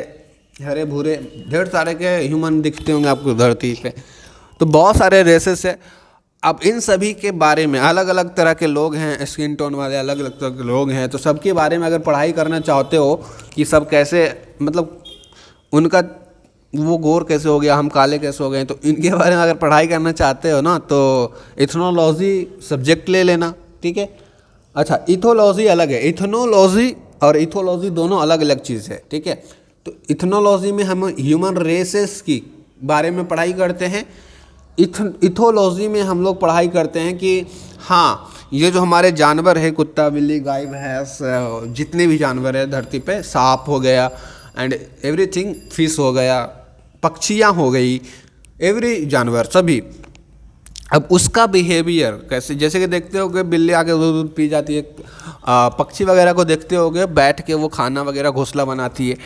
हरे भूरे, ढेर सारे के ह्यूमन दिखते होंगे आपको धरती पे, तो बहुत सारे रेसेस है। अब इन सभी के बारे में अलग अलग तरह के लोग हैं, स्किन टोन वाले अलग अलग तरह के लोग हैं, तो सबके बारे में अगर पढ़ाई करना चाहते हो कि सब कैसे, मतलब उनका वो गोर कैसे हो गया, हम काले कैसे हो गए, तो इनके बारे में अगर पढ़ाई करना चाहते हो ना, तो इथनोलॉजी सब्जेक्ट ले लेना, ठीक है। अच्छा, इथोलॉजी अलग है, इथनोलॉजी और इथोलॉजी दोनों अलग अलग चीज़ है, ठीक है। तो इथनोलॉजी में हम ह्यूमन रेसेस की बारे में पढ़ाई करते हैं, इथोलॉजी में हम लोग पढ़ाई करते हैं कि हाँ, ये जो हमारे जानवर है, कुत्ता बिल्ली गाय भैंस, जितने भी जानवर है धरती पे, सांप हो गया एंड एवरीथिंग, फिश हो गया, पक्षियाँ हो गई, एवरी जानवर सभी, अब उसका बिहेवियर कैसे, जैसे कि देखते होगे बिल्ली आके दूध पी जाती है, पक्षी वगैरह को देखते होगे बैठ के वो खाना वगैरह घोंसला बनाती है,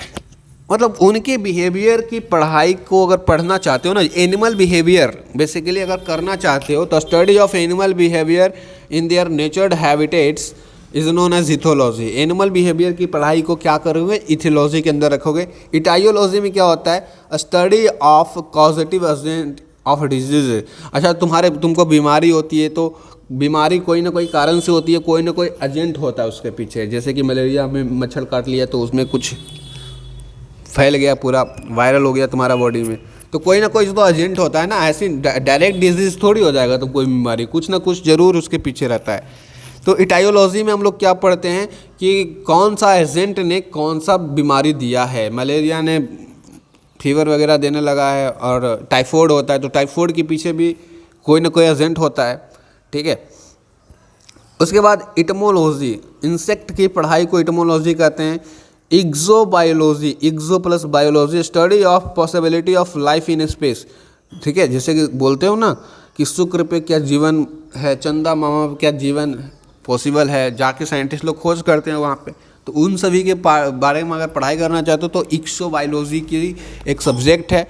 मतलब उनके बिहेवियर की पढ़ाई को अगर पढ़ना चाहते हो ना, एनिमल बिहेवियर बेसिकली अगर करना चाहते हो, तो study of animal behaviour in their natural habitats is known as ethology. Animal behaviour की पढ़ाई को क्या करोगे, इथोलॉजी के अंदर रखोगे। इटाइयोलॉजी में क्या होता है, study of causative agent of disease. अच्छा, तुमको बीमारी होती है, तो बीमारी कोई ना कोई कारण से होती है, कोई ना कोई एजेंट होता है उसके पीछे, जैसे कि मलेरिया में मच्छर काट लिया तो उसमें कुछ फैल गया, पूरा वायरल हो गया तुम्हारा बॉडी में, तो कोई ना कोई तो एजेंट होता है ना, ऐसी डायरेक्ट डिजीज थोड़ी हो जाएगा, तो कोई बीमारी कुछ ना कुछ जरूर उसके पीछे रहता है। तो इटाइयोलॉजी में हम लोग क्या पढ़ते हैं कि कौन सा एजेंट ने कौन सा बीमारी दिया है, मलेरिया ने फीवर वगैरह देने लगा है, और टाइफाइड होता है तो टाइफाइड के पीछे भी कोई ना कोई एजेंट होता है, ठीक है। उसके बाद इटमोलॉजी, इंसेक्ट की पढ़ाई को इटमोलॉजी कहते हैं। Exobiology, exo plus biology, study of possibility of life in space, ठीक है, जैसे कि बोलते हो ना कि शुक्र पे क्या जीवन है, चंदा मामा पे क्या जीवन पॉसिबल है, जाके साइंटिस्ट लोग खोज करते हैं वहाँ पे, तो उन सभी के बारे में अगर पढ़ाई करना चाहते हो तो इक्सोबायोलॉजी की एक सब्जेक्ट है,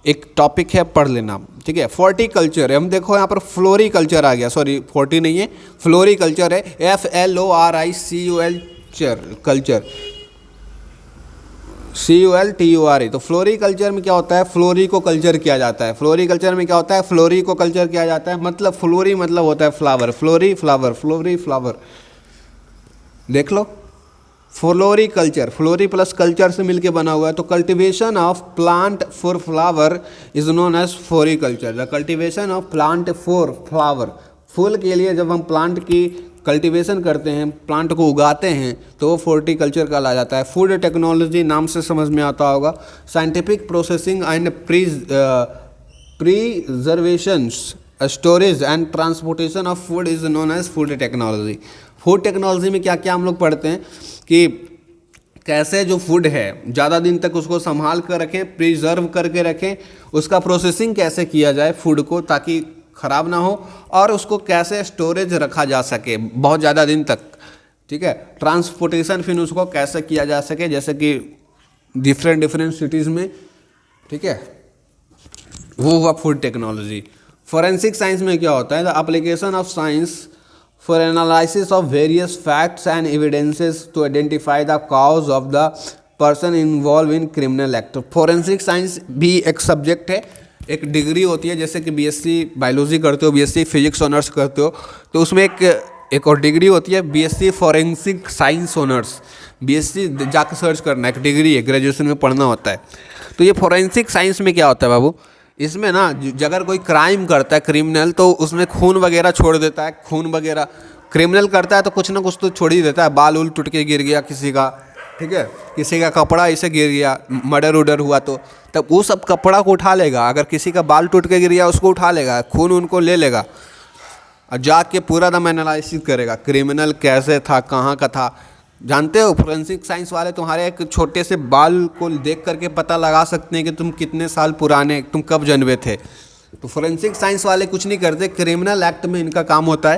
एक टॉपिक है, पढ़ लेना, ठीक है। फॉर्टिकल्चर है, हम देखो यहाँ पर फ्लोरिकल्चर आ गया, सॉरी फॉर्टी नहीं है, फ्लोरिकल्चर है, FLORICUL कल्चर, CULTURE। तो फ्लोरिकल्चर में क्या होता है, फ्लोरी को कल्चर किया जाता है। फ्लोरिकल्चर में क्या होता है, फ्लोरी को कल्चर किया जाता है, मतलब फ्लोरी मतलब होता है flower, flori flower, flori flower, देख लो, फ्लोरिकल्चर, फ्लोरी प्लस कल्चर से मिलके बना हुआ है। तो cultivation of plant for flower is known as floriculture. The cultivation of plant for flower, फूल के लिए जब हम प्लांट की कल्टीवेशन करते हैं, प्लांट को उगाते हैं, तो वो फोर्टिकल्चर कहला जाता है। फूड टेक्नोलॉजी नाम से समझ में आता होगा। Scientific processing and preservation, storage and transportation of food is known as food technology. Food technology में क्या क्या हम लोग पढ़ते हैं कि कैसे जो फूड है ज़्यादा दिन तक उसको संभाल कर रखें, प्रिजर्व करके रखें, उसका प्रोसेसिंग कैसे किया जाए फूड को ताकि ख़राब ना हो, और उसको कैसे स्टोरेज रखा जा सके बहुत ज़्यादा दिन तक, ठीक है। ट्रांसपोर्टेशन फिर उसको कैसे किया जा सके, जैसे कि डिफरेंट सिटीज़ में, ठीक है, वो हुआ फूड टेक्नोलॉजी। फॉरेंसिक साइंस में क्या होता है, the application of science for analysis of various facts and evidences to identify the cause of the person involve in criminal act. Forensic science भी एक सब्जेक्ट है, एक डिग्री होती है, जैसे कि BSc बायोलॉजी करते हो, BSc फिजिक्स ऑनर्स करते हो, तो उसमें एक एक और डिग्री होती है BSc forensic science honours. BSc जाकर सर्च करना, एक डिग्री है, ग्रेजुएशन में पढ़ना होता है। तो ये फॉरेंसिक साइंस में क्या होता है बाबू, इसमें ना अगर कोई क्राइम करता है क्रिमिनल, तो उसमें खून वगैरह छोड़ देता है, खून वगैरह क्रिमिनल करता है तो कुछ ना कुछ तो छोड़ ही देता है। बाल उल टूट के गिर गया किसी का, ठीक है, किसी का कपड़ा ऐसे गिर गया, मर्डर उडर हुआ तो तब वो सब कपड़ा को उठा लेगा। अगर किसी का बाल टूट के गिर गया उसको उठा लेगा, खून उनको ले लेगा और जाके पूरा दम एनालिसिस करेगा क्रिमिनल कैसे था, कहाँ का था। जानते हो फोरेंसिक साइंस वाले तुम्हारे एक छोटे से बाल को देख करके पता लगा सकते हैं कि तुम कितने साल पुराने, तुम कब जन्मे थे। तो फोरेंसिक साइंस वाले कुछ नहीं करते, क्रिमिनल एक्ट में इनका काम होता है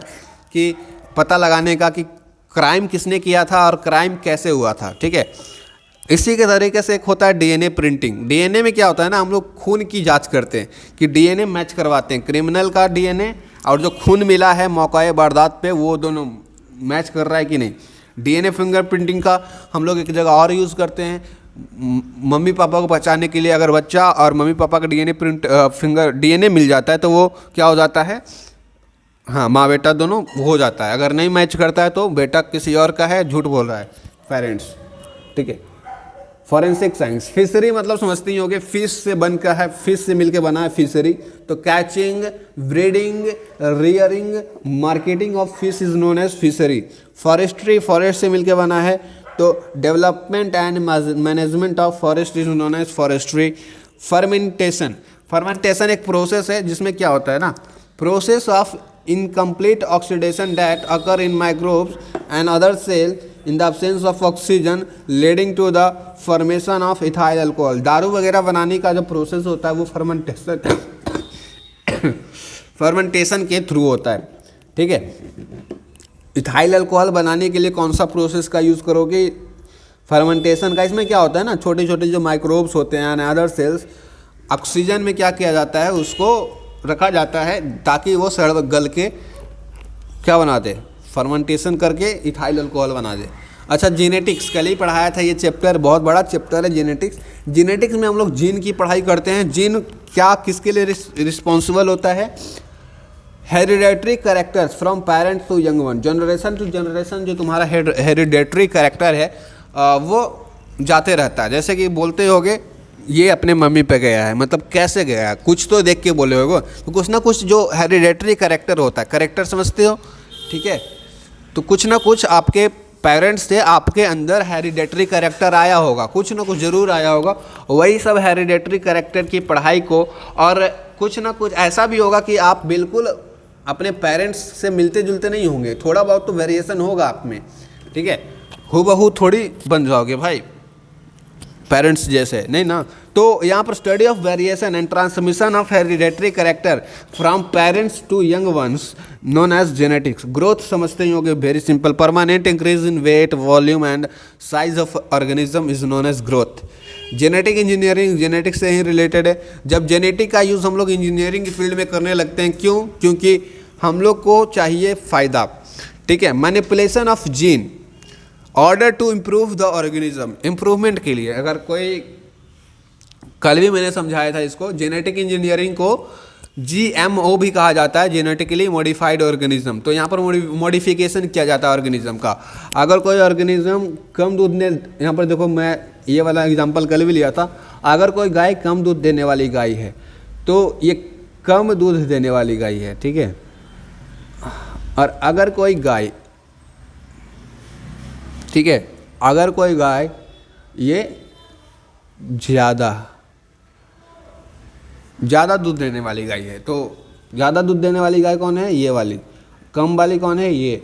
कि पता लगाने का कि क्राइम किसने किया था और क्राइम कैसे हुआ था, ठीक है। इसी के तरीके से एक होता है डीएनए प्रिंटिंग। डीएनए में क्या होता है ना, हम लोग खून की जांच करते हैं कि डीएनए मैच करवाते हैं, क्रिमिनल का डीएनए और जो खून मिला है मौका वारदात पे वो दोनों मैच कर रहा है कि नहीं। डीएनए फिंगरप्रिंटिंग का हम लोग एक जगह और यूज़ करते हैं, मम्मी पापा को बचाने के लिए। अगर बच्चा और मम्मी पापा का डीएनए मिल जाता है तो वो क्या हो जाता है, हाँ, माँ बेटा दोनों हो जाता है। अगर नहीं मैच करता है तो बेटा किसी और का है, झूठ बोल रहा है पेरेंट्स, ठीक है। फॉरेंसिक साइंस, फिशरी मतलब समझते ही होंगे, फिश से बनकर है, फिश से मिलके बना है फिशरी। तो catching, breeding, rearing, marketing of fish is known as fishery. Forestry, forest से मिलके बना है, तो development and management of forest is known as forestry. Fermentation, fermentation एक प्रोसेस है जिसमें क्या होता है ना, process of incomplete oxidation that occur in microbes and other cell in the absence of oxygen leading to the formation of ethyl alcohol। दारू वगैरह बनाने का जो प्रोसेस होता है वो फर्मेंटेशन के थ्रू होता है, ठीक है। इथाइल अल्कोहल बनाने के लिए कौन सा प्रोसेस का यूज़ करोगे, फर्मेंटेशन का। इसमें क्या होता है ना, छोटे छोटे जो माइक्रोब्स होते हैं एंड अदर सेल्स, ऑक्सीजन में क्या किया जाता है, उसको रखा जाता है ताकि वो सड़ गल के क्या बना दे, फर्मेंटेशन करके इथाइल अल्कोहल बना दे। अच्छा, जेनेटिक्स कल ही पढ़ाया था, ये चैप्टर बहुत बड़ा चैप्टर है जेनेटिक्स। जेनेटिक्स में हम लोग जीन की पढ़ाई करते हैं। जीन क्या किसके लिए रिस्पॉन्सिबल होता है, hereditary characters from parents to young one, generation to generation जो तुम्हारा हेरिडेटरी कैरेक्टर है वो जाते रहता है। जैसे कि बोलते होगे ये अपने मम्मी पे गया है, मतलब कैसे गया है, कुछ तो देख के बोले होगे, तो कुछ ना कुछ जो हेरिडेटरी कैरेक्टर होता है, कैरेक्टर समझते हो, ठीक है। तो कुछ ना कुछ आपके पेरेंट्स से आपके अंदर हेरिडेटरी कैरेक्टर आया होगा, कुछ ना कुछ ज़रूर आया होगा। वही सब हेरिडेटरी कैरेक्टर की पढ़ाई को, और कुछ ना कुछ ऐसा भी होगा कि आप बिल्कुल अपने पेरेंट्स से मिलते जुलते नहीं होंगे, थोड़ा बहुत तो वेरिएशन होगा आप में, ठीक है। हूबहू थोड़ी बन जाओगे भाई पेरेंट्स जैसे, नहीं ना। तो यहाँ पर study of variation and transmission of hereditary character from parents to young ones known as genetics. Growth समझते ही होंगे, very simple, permanent increase in weight, volume and size of organism is known as growth. Genetic engineering genetics से ही related है। जब genetic का use हम लोग इंजीनियरिंग की फील्ड में करने लगते हैं, क्यों, क्योंकि हम लोग को चाहिए फ़ायदा, ठीक है। Manipulation of gene order to improve the organism, improvement के लिए। अगर कोई, कल भी मैंने समझाया था इसको, जेनेटिक इंजीनियरिंग को GMO भी कहा जाता है, जेनेटिकली मॉडिफाइड ऑर्गेनिज्म। तो यहाँ पर मॉडिफिकेशन किया जाता है ऑर्गेनिज्म का। अगर कोई ऑर्गेनिज्म कम दूध ने, यहाँ पर देखो मैं ये वाला एग्जांपल कल भी लिया था, अगर कोई गाय कम दूध देने वाली गाय है तो ये कम दूध देने वाली गाय है, ठीक है। और अगर कोई गाय, ठीक है, अगर कोई गाय ये ज़्यादा दूध देने वाली गाय है, तो ज़्यादा दूध देने वाली गाय कौन है, ये वाली। कम वाली कौन है, ये।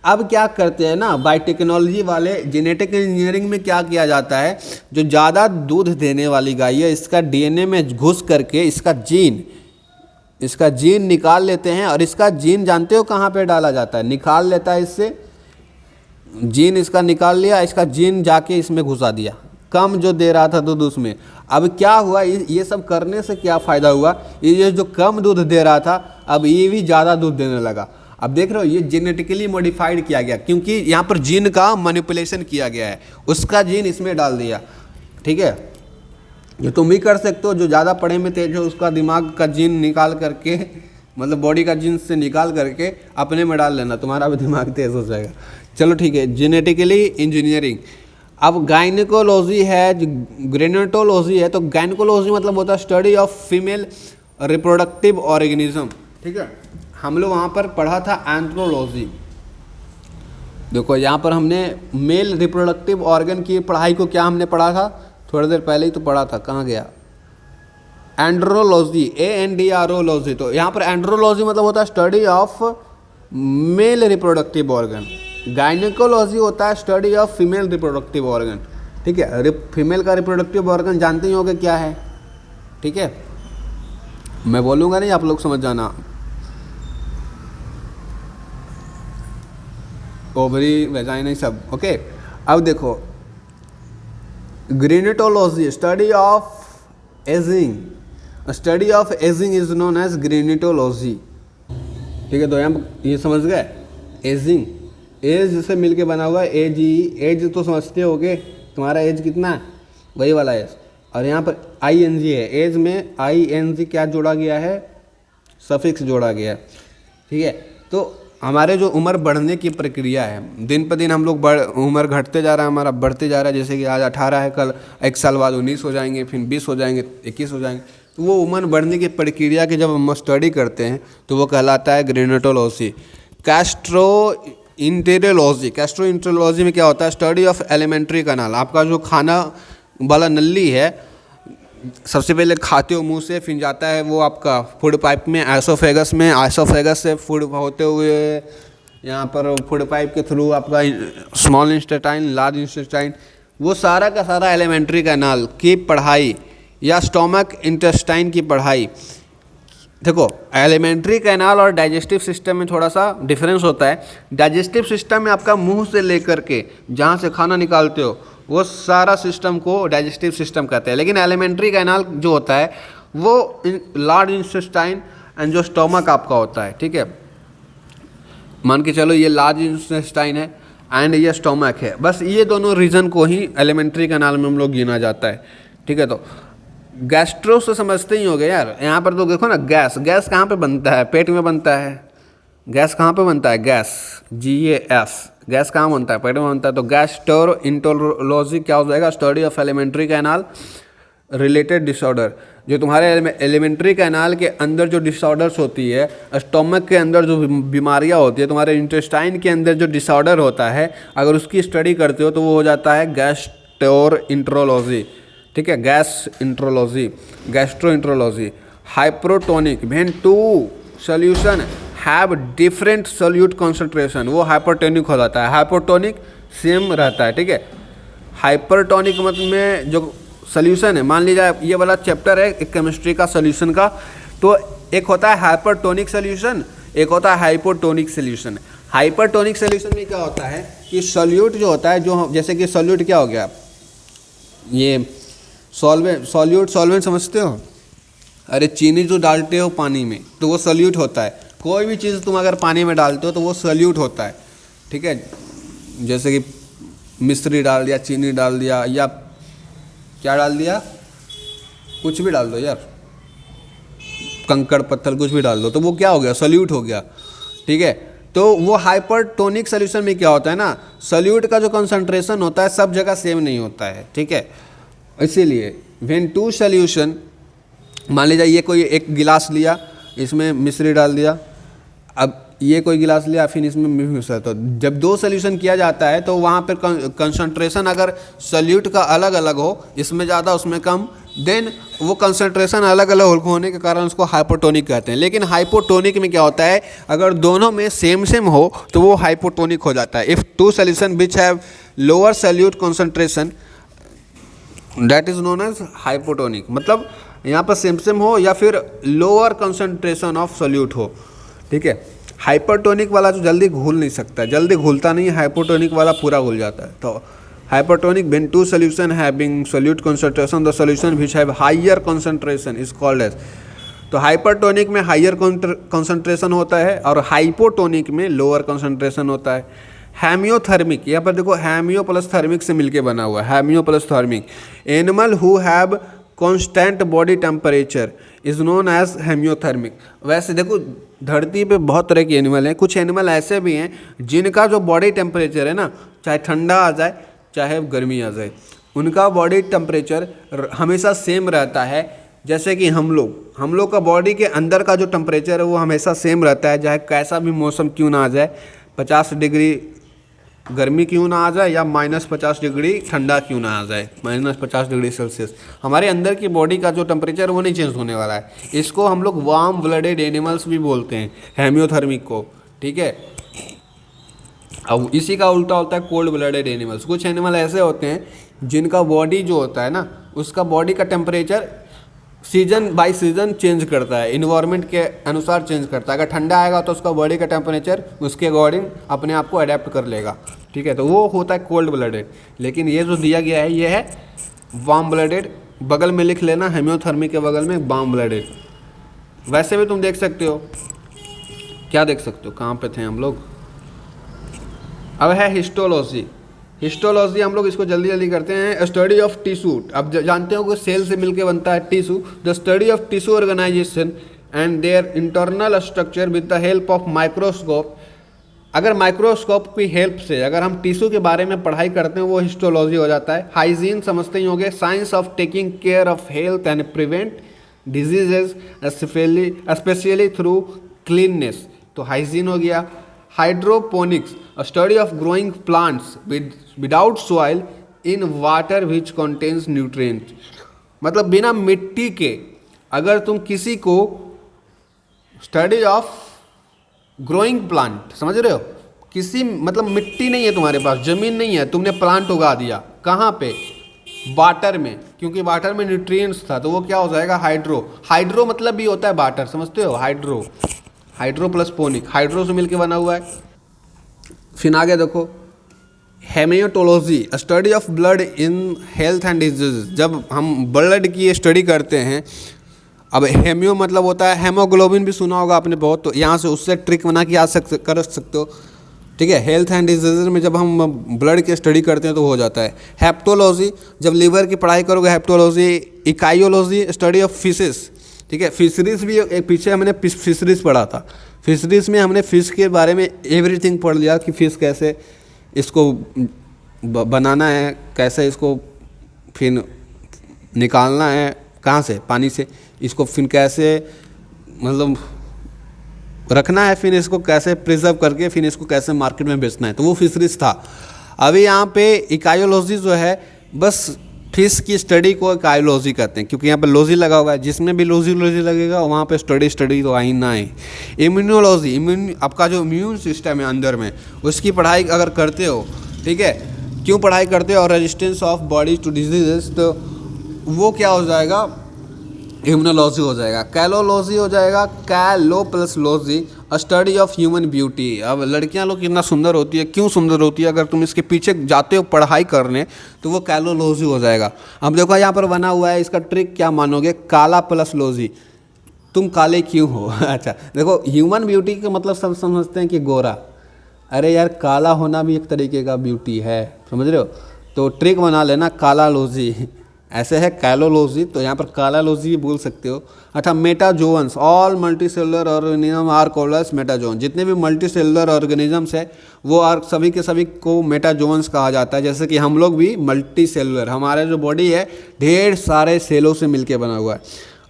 अब क्या करते हैं ना, बायोटेक्नोलॉजी वाले जेनेटिक इंजीनियरिंग में क्या किया जाता है, जो ज़्यादा दूध देने वाली गाय है इसका डीएनए में घुस करके इसका जीन निकाल लेते हैं। और इसका जीन जानते हो कहाँ पे डाला जाता है, निकाल लेता है इससे, जीन इसका निकाल लिया, इसका जीन जाके इसमें घुसा दिया, कम जो दे रहा था दूध उसमें। अब क्या हुआ, ये सब करने से क्या फ़ायदा हुआ, ये जो कम दूध दे रहा था अब ये भी ज़्यादा दूध देने लगा। अब देख रहे हो, ये जेनेटिकली मॉडिफाइड किया गया, क्योंकि यहाँ पर जीन का मैनिपुलेशन किया गया है, उसका जीन इसमें डाल दिया, ठीक है। ये तुम भी कर सकते हो, जो ज़्यादा पढ़े में तेज हो उसका दिमाग का जीन निकाल करके मतलब बॉडी का जीन्स से निकाल करके अपने में डाल लेना, तुम्हारा भी दिमाग तेज हो जाएगा। चलो ठीक है, जेनेटिकली इंजीनियरिंग। अब गायनिकोलॉजी है, ग्रेनेटोलॉजी है। तो गायनिकोलॉजी मतलब होता है study of female reproductive organism, ठीक है। हम लोग वहाँ पर पढ़ा था एंथ्रोलॉजी। देखो यहाँ पर हमने मेल रिप्रोडक्टिव ऑर्गन की पढ़ाई को क्या हमने पढ़ा था, थोड़ी देर पहले ही तो पढ़ा था, कहाँ गया, एंड्रोलॉजी, ANDROलॉजी। तो यहाँ पर एंड्रोलॉजी मतलब होता है study of male reproductive organ. Gynaecology होता है study of female reproductive organ, ठीक है। फीमेल का रिप्रोडक्टिव ऑर्गन जानते ही होंगे क्या है, ठीक है। मैं बोलूँगा नहीं, आप लोग समझ जाना। ओवरी, वेजाइना, सब, ओके। अब देखो gerontology, study of ageing. Study of ageing is known as gerontology, ठीक है। तो यहाँ ये समझ गए, एजिंग, एज से मिलके बना हुआ एज। एज तो समझते होगे, तुम्हारा एज कितना है, वही वाला एज। और यहाँ पर ING है, एज में ING क्या जोड़ा गया है, सफिक्स जोड़ा गया है, ठीक है। तो हमारे जो उम्र बढ़ने की प्रक्रिया है, दिन पर दिन हम लोग उम्र घटते जा रहा है, हमारा बढ़ते जा रहा है। जैसे कि आज 18 है, कल 1 साल बाद 19 हो जाएंगे, फिर 20 हो जाएंगे, 21 हो जाएंगे। तो वो उम्र बढ़ने की प्रक्रिया की जब हम स्टडी करते हैं तो वो कहलाता है ग्रेनेटोलॉजी। कैस्ट्रोइंटेरोलॉजी, कैस्ट्रोइंटेरोलॉजी में क्या होता है, स्टडी ऑफ एलिमेंट्री कैनाल। आपका जो खाना वाला नली है, सबसे पहले खाते हो मुंह से, फिर जाता है वो आपका फूड पाइप में, एसोफेगस में, एसोफेगस से फूड होते हुए यहाँ पर फूड पाइप के थ्रू आपका स्मॉल इंटेस्टाइन, लार्ज इंटेस्टाइन, वो सारा का सारा एलिमेंट्री कैनाल की पढ़ाई या स्टोमक इंटेस्टाइन की पढ़ाई। देखो एलिमेंट्री कैनाल और डाइजेस्टिव सिस्टम में थोड़ा सा डिफरेंस होता है। डाइजेस्टिव सिस्टम में आपका मुंह से लेकर के जहाँ से खाना निकालते हो वो सारा सिस्टम को डाइजेस्टिव सिस्टम कहते हैं। लेकिन एलिमेंट्री कैनाल जो होता है वो लार्ज इंटेस्टाइन एंड जो स्टोमक आपका होता है, ठीक है। मान के चलो ये लार्ज इंटेस्टाइन है एंड ये स्टोमक है, बस ये दोनों रीजन को ही एलिमेंट्री कैनाल में हम लोग गिना जाता है, ठीक है। तो गैस्ट्रो से समझते ही हो गए यार। यहाँ पर तो देखो ना, गैस, गैस कहाँ पे बनता है, पेट में बनता है। गैस कहाँ पे बनता है, गैस, GAS, गैस कहाँ बनता है, पेट में बनता है। तो गैस्ट्रोइंटेरोलॉजी क्या हो जाएगा, study of alimentary canal related disorder. जो तुम्हारे एलिमेंट्री कैनाल के अंदर जो डिसऑर्डर्स होती है, स्टोमक के अंदर जो बीमारियाँ होती है, तुम्हारे इंटेस्टाइन के अंदर जो डिसऑर्डर होता है, अगर उसकी स्टडी करते हो तो वो हो जाता है गैस्ट्रोइंटेरोलॉजी, ठीक है। Gastroenterology, gastroenterology. Hypertonic, when two solution have different solute concentration, वो हाइपरटोनिक हो जाता है। हाइपरटोनिक सेम रहता है, ठीक है। हाइपरटोनिक मतलब में जो सॉल्यूशन है, मान लीजिए ये वाला चैप्टर है एक केमिस्ट्री का सॉल्यूशन का, तो एक होता है हाइपरटोनिक सॉल्यूशन, एक होता है हाइपोटोनिक सॉल्यूशन। हाइपरटोनिक सॉल्यूशन में क्या होता है कि सॉल्यूट जो होता है, जो जैसे कि सॉल्यूट क्या हो गया, ये सॉल्वेंट समझते हो, अरे चीनी जो डालते हो पानी में तो वो सॉल्यूट होता है। कोई भी चीज़ तुम अगर पानी में डालते हो तो वो सॉल्यूट होता है, ठीक है। जैसे कि मिश्री डाल दिया, चीनी डाल दिया, या क्या डाल दिया, कुछ भी डाल दो यार, कंकड़ पत्थर कुछ भी डाल दो, तो वो क्या हो गया, सॉल्यूट हो गया, ठीक है। तो वो हाइपरटोनिक सॉल्यूशन में क्या होता है ना, सॉल्यूट का जो कंसंट्रेशन होता है सब जगह सेम नहीं होता है, ठीक है। इसीलिए व्हेन टू सॉल्यूशन, मान लीजिए ये कोई एक गिलास लिया, इसमें मिश्री डाल दिया, अब ये कोई गिलास लिया, फिर इसमें मिश्री, तो जब दो सॉल्यूशन किया जाता है तो वहाँ पर कंसंट्रेशन अगर सॉल्यूट का अलग अलग हो, इसमें ज़्यादा उसमें कम, देन वो कंसंट्रेशन अलग अलग होने के कारण उसको हाइपोटोनिक कहते हैं। लेकिन हाइपोटोनिक में क्या होता है, अगर दोनों में सेम हो तो वो हाइपोटोनिक हो जाता है। If two solution which have lower solute concentration that is known as hypotonic. मतलब यहाँ पर सेम हो या फिर लोअर कंसंट्रेशन ऑफ सॉल्यूट हो, ठीक है। हाइपरटोनिक वाला जो जल्दी घुल नहीं सकता, जल्दी घुलता नहीं है, हाइपोटोनिक वाला पूरा घुल जाता है। तो hypertonic when two solution having solute concentration, the solution which have higher concentration is called as. तो हाइपरटोनिक में हायर कंसंट्रेशन होता है और हाइपोटोनिक में लोअर कंसंट्रेशन होता है। हैमियोथर्मिक, यहाँ पर देखो हैमियो प्लस थर्मिक से मिलके बना हुआ है, homeo plus thermic. Animal who have constant body temperature is known as homeothermic. वैसे देखो धरती पे बहुत तरह के एनिमल हैं, कुछ एनिमल ऐसे भी हैं जिनका जो बॉडी टेम्परेचर है ना, चाहे ठंडा आ जाए चाहे गर्मी आ जाए, उनका बॉडी टेम्परेचर हमेशा सेम रहता है। जैसे कि हम लोग का बॉडी के अंदर का जो टेम्परेचर है वो हमेशा सेम रहता है, चाहे कैसा भी मौसम क्यों ना आ जाए, 50 डिग्री गर्मी क्यों ना आ जाए या -50 डिग्री ठंडा क्यों ना आ जाए, -50 डिग्री सेल्सियस, हमारे अंदर की बॉडी का जो टेम्परेचर वो नहीं चेंज होने वाला है। इसको हम लोग वार्म ब्लडेड एनिमल्स भी बोलते हैं, हेमियोथर्मिक को, ठीक है। अब इसी का उल्टा होता है कोल्ड ब्लडेड एनिमल्स। कुछ एनिमल ऐसे होते हैं जिनका बॉडी जो होता है ना, उसका बॉडी का temperature season by season change करता है, इन्वायरमेंट के अनुसार चेंज करता है। अगर ठंडा आएगा तो उसका बॉडी का टेम्परेचर उसके अकॉर्डिंग अपने आप को अडेप्ट कर लेगा, ठीक है, तो वो होता है कोल्ड ब्लडेड। लेकिन ये जो दिया गया है ये है वार्म ब्लडेड, बगल में लिख लेना हेमियोथर्मिक के बगल में वार्म ब्लडेड। वैसे भी तुम देख सकते हो, क्या देख सकते हो, कहाँ पे थे हम लोग, अब है हिस्टोलॉजी। हिस्टोलॉजी हम लोग इसको जल्दी जल्दी करते हैं। स्टडी ऑफ टिश्यू, अब जानते हो कि सेल से मिलके बनता है tissue. The study of tissue organisation and their internal structure with the help of microscope. अगर माइक्रोस्कोप की हेल्प से अगर हम टिश्यू के बारे में पढ़ाई करते हैं वो हिस्टोलॉजी हो जाता है। हाइजीन समझते ही होंगे, science of taking care of health and prevent diseases specially through cleanness, तो हाइजीन हो गया। Hydroponics, study of growing plants without soil in water which contains nutrients, मतलब बिना मिट्टी के अगर तुम किसी को स्टडी ऑफ ग्रोइंग प्लांट, समझ रहे हो, किसी मतलब मिट्टी नहीं है तुम्हारे पास, जमीन नहीं है, तुमने प्लांट उगा दिया, कहाँ पे, वाटर में, क्योंकि वाटर में न्यूट्रिएंट्स था, तो वो क्या हो जाएगा हाइड्रो। हाइड्रो मतलब भी होता है वाटर, समझते हो, hydro, hydro plus ponic, hydro से मिलके बना हुआ है। फिर आगे देखो haematology, study of blood in health and disease. जब हम ब्लड की स्टडी करते हैं, अब हेमियो मतलब होता है, हेमोग्लोबिन भी सुना होगा आपने बहुत, तो यहाँ से उससे ट्रिक बना के कर सकते हो, ठीक है। हेल्थ एंड डिजीज में जब हम ब्लड की स्टडी करते हैं तो हो जाता है। हेप्टोलॉजी, जब लीवर की पढ़ाई करोगे हेप्टोलॉजी। इकाइयोलॉजी, स्टडी ऑफ फिशेस, ठीक है। फिशरीज भी एक पीछे हमने फिशरीज पढ़ा था, फिशरीज में हमने फ़िश के बारे में एवरीथिंग पढ़ लिया कि फ़िश कैसे इसको बनाना है, कैसे इसको फिर निकालना है, कहाँ से, पानी से, इसको फिर कैसे मतलब रखना है, फिर इसको कैसे प्रिजर्व करके फिर इसको कैसे मार्केट में बेचना है, तो वो फिशरीज था। अभी यहाँ पे इकाइयोलॉजी जो है बस फिश की स्टडी को इकाइयोलॉजी कहते हैं, क्योंकि यहाँ पे लॉजी लगा हुआ है, जिसमें भी लॉजी लगेगा वहाँ पे स्टडी तो आई ना है। इम्यूनोलॉजी, आपका जो इम्यून सिस्टम है अंदर में, उसकी पढ़ाई अगर करते हो, ठीक है, क्यों पढ़ाई करते हो, और resistance of body to diseases, तो वो क्या हो जाएगा, इम्यूनोलॉजी हो जाएगा। कैलोलॉजी हो जाएगा, कैलो plus logy, study of human beauty. अब लड़कियां लोग कितना सुंदर होती है, क्यों सुंदर होती है, अगर तुम इसके पीछे जाते हो पढ़ाई करने तो वो कैलोलॉजी हो जाएगा। अब देखो यहाँ पर बना हुआ है, इसका ट्रिक क्या मानोगे, काला प्लस लॉजी, तुम काले क्यों हो। अच्छा देखो, ह्यूमन ब्यूटी का मतलब सब समझते हैं कि गोरा, अरे यार काला होना भी एक तरीके का ब्यूटी है, समझ रहे हो, तो ट्रिक बना लेना कालालॉजी, ऐसे है कैलोलॉजी, तो यहाँ पर कालालॉजी भी बोल सकते हो। अच्छा metazoans, all multi cellular organism are called as metazoan, जितने भी मल्टी सेलुलर ऑर्गेनिजम्स है वो सभी के सभी को मेटाजोन्स कहा जाता है। जैसे कि हम लोग भी मल्टी सेलुलर, हमारा जो बॉडी है ढेर सारे सेलों से मिलके बना हुआ है।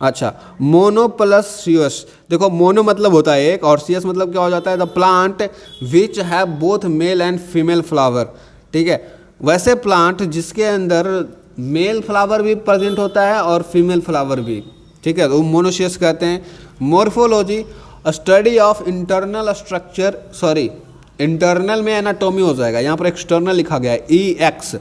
अच्छा मोनो प्लस सियस, देखो मोनो मतलब होता है एक, और सियस मतलब क्या हो जाता है, the plant which have both male and female flower, ठीक है। वैसे प्लांट जिसके अंदर मेल फ्लावर भी प्रेजेंट होता है और फीमेल फ्लावर भी, ठीक है, तो मोनोसियस कहते हैं। Morphology, study of internal structure, sorry internal में एनाटॉमी हो जाएगा, यहाँ पर एक्सटर्नल लिखा गया है EX,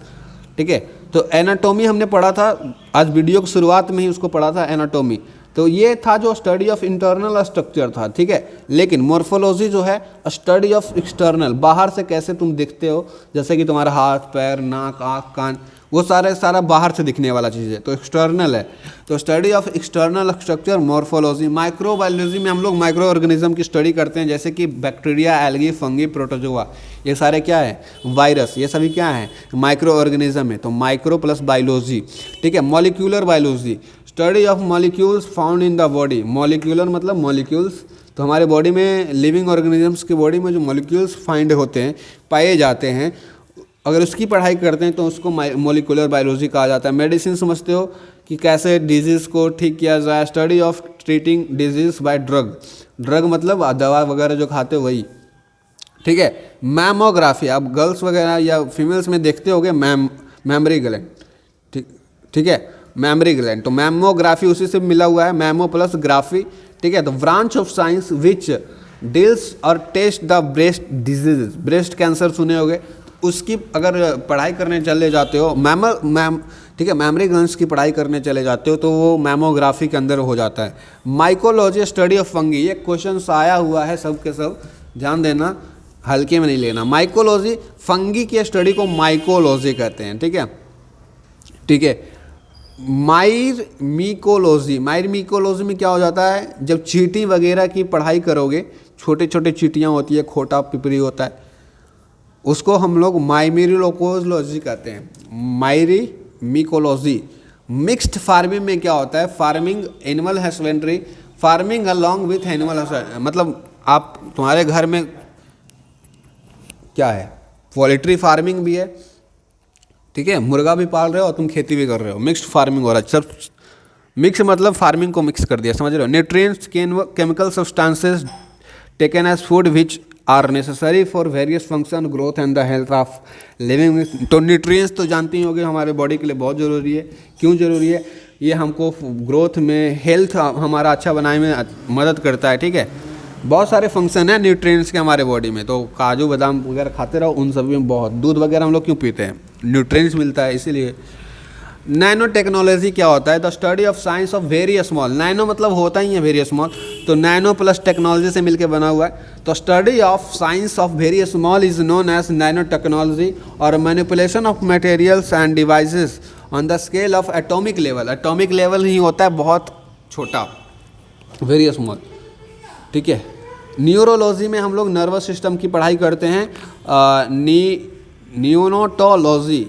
ठीक है, तो एनाटॉमी हमने पढ़ा था, आज वीडियो की शुरुआत में ही उसको पढ़ा था एनाटॉमी, तो ये था जो स्टडी ऑफ इंटरनल स्ट्रक्चर था, ठीक है। लेकिन मॉर्फोलॉजी जो है स्टडी ऑफ एक्सटर्नल, बाहर से कैसे तुम दिखते हो, जैसे कि तुम्हारा हाथ पैर नाक आँख कान, वो सारा बाहर से दिखने वाला चीज़ है, तो एक्सटर्नल है, तो study of external structure morphology. Microbiology में हम लोग माइक्रो ऑर्गेनिज्म की स्टडी करते हैं, जैसे कि बैक्टीरिया, एल्गी, फंगी, प्रोटोजोआ, ये सारे क्या है, वायरस, ये सभी क्या है, माइक्रो ऑर्गेनिज्म है, तो माइक्रो प्लस बायोलॉजी, ठीक है। Molecular biology, study of molecules found in the body. Molecular मतलब मॉलिक्यूल्स, तो हमारे बॉडी में लिविंग ऑर्गेनिजम्स की बॉडी में जो मॉलिक्यूल्स फाइंड होते हैं, पाए जाते हैं, अगर उसकी पढ़ाई करते हैं तो उसको मॉलिक्यूलर बायोलॉजी कहा जाता है। मेडिसिन समझते हो कि कैसे डिजीज़ को ठीक किया जाए। Study of treating disease bye drug. Drug मतलब दवा वगैरह जो खाते हो वही, ठीक है। मैमोग्राफी, आप गर्ल्स वगैरह या फीमेल्स में देखते होगे मेमरी ग्लैंड, ठीक है, मेमरी ग्लैंड। तो मैमोग्राफी उसी से मिला हुआ है, मैमो प्लस ग्राफी, ठीक है। तो branch of science which deals और test the breast disease. Breast cancer सुने होगे, उसकी अगर पढ़ाई करने चले जाते हो, ठीक है, मेमरी ग्लैंड्स की पढ़ाई करने चले जाते हो तो वो मैमोग्राफी के अंदर हो जाता है। माइकोलॉजी स्टडी ऑफ फंगी, ये क्वेश्चन आया हुआ है सब के सब, ध्यान देना, हल्के में नहीं लेना। माइकोलॉजी, फंगी की स्टडी को माइकोलॉजी कहते हैं, ठीक है, ठीक है। माइरमीकोलॉजी में क्या हो जाता है, जब चींटी वगैरह की पढ़ाई करोगे, छोटे छोटे चींटियाँ होती है, खोटा पिपरी होता है, उसको हम लोग माइमेरोलॉजी कहते हैं, माइरमीकोलॉजी। मिक्स्ड फार्मिंग में क्या होता है, farming animal husbandry, farming along with animal husbandry, मतलब आप तुम्हारे घर में क्या है, पोल्ट्री फार्मिंग भी है, ठीक है, मुर्गा भी पाल रहे हो और तुम खेती भी कर रहे हो, मिक्स्ड फार्मिंग हो रहा है। सब मिक्स मतलब फार्मिंग को मिक्स कर दिया, समझ रहे हो। Nutrients, chemical substances taken as food which are necessary for various function, growth and the health of living. तो न्यूट्रिएंट्स तो जानते ही होंगे हमारे बॉडी के लिए बहुत ज़रूरी है। क्यों ज़रूरी है, ये हमको ग्रोथ में, हेल्थ हमारा अच्छा बनाने में मदद करता है, ठीक है। बहुत सारे फंक्शन हैं न्यूट्रिएंट्स के हमारे बॉडी में, तो काजू बादाम वगैरह खाते रहो, उन सभी में बहुत, दूध वगैरह हम लोग क्यों पीते हैं, न्यूट्रिएंट्स मिलता है इसीलिए। नैनो टेक्नोलॉजी क्या होता है, the study of science of very small. Nano मतलब होता ही है वेरी स्मॉल, तो नैनो प्लस टेक्नोलॉजी से मिलकर बना हुआ है। तो study of science of very small is known as nano technology, और manipulation of materials and devices on the scale of atomic level. Atomic level ही होता है बहुत छोटा, वेरी स्मॉल, ठीक है। न्यूरोलॉजी में हम लोग नर्वस सिस्टम की पढ़ाई करते हैं। नियोनाटोलॉजी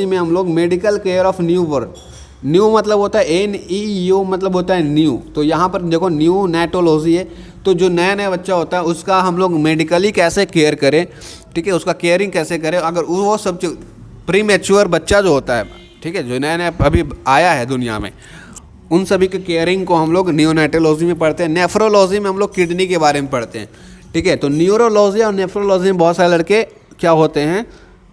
में हम लोग medical care of new birth. New मतलब होता है NEU मतलब होता है न्यू, तो यहाँ पर देखो न्यूनाटोलॉजी है, तो जो नया नया बच्चा होता है उसका हम लोग मेडिकली कैसे केयर करें, ठीक है, उसका केयरिंग कैसे करें। अगर वो सब प्री मैच्योर बच्चा जो होता है, ठीक है, जो नया नया अभी आया है दुनिया में, उन सभी के केयरिंग को हम लोग नियोनाटोलॉजी में पढ़ते हैं। नेफ्रोलॉजी में हम लोग किडनी के बारे में पढ़ते हैं, ठीक है। तो न्यूरोलॉजी और नेफ्रोलॉजी में बहुत सारे लड़के क्या होते हैं,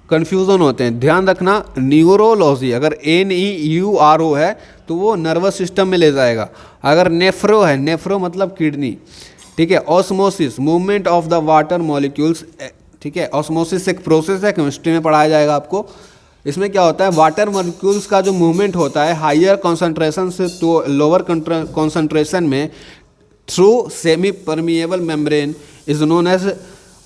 कन्फ्यूज़न होते हैं। ध्यान रखना, न्यूरोलॉजी अगर NEURO है तो वो नर्वस सिस्टम में ले जाएगा। अगर नेफ्रो है, नेफ्रो मतलब किडनी, ठीक है। Osmosis, movement of the water molecules, ठीक है। ऑस्मोसिस एक प्रोसेस है, केमिस्ट्री में पढ़ाया जाएगा आपको। इसमें क्या होता है, वाटर मॉलिक्यूल्स का जो मूवमेंट होता है हायर कॉन्सेंट्रेशन से तो लोअर कॉन्सेंट्रेशन में through semi permeable membrane is known as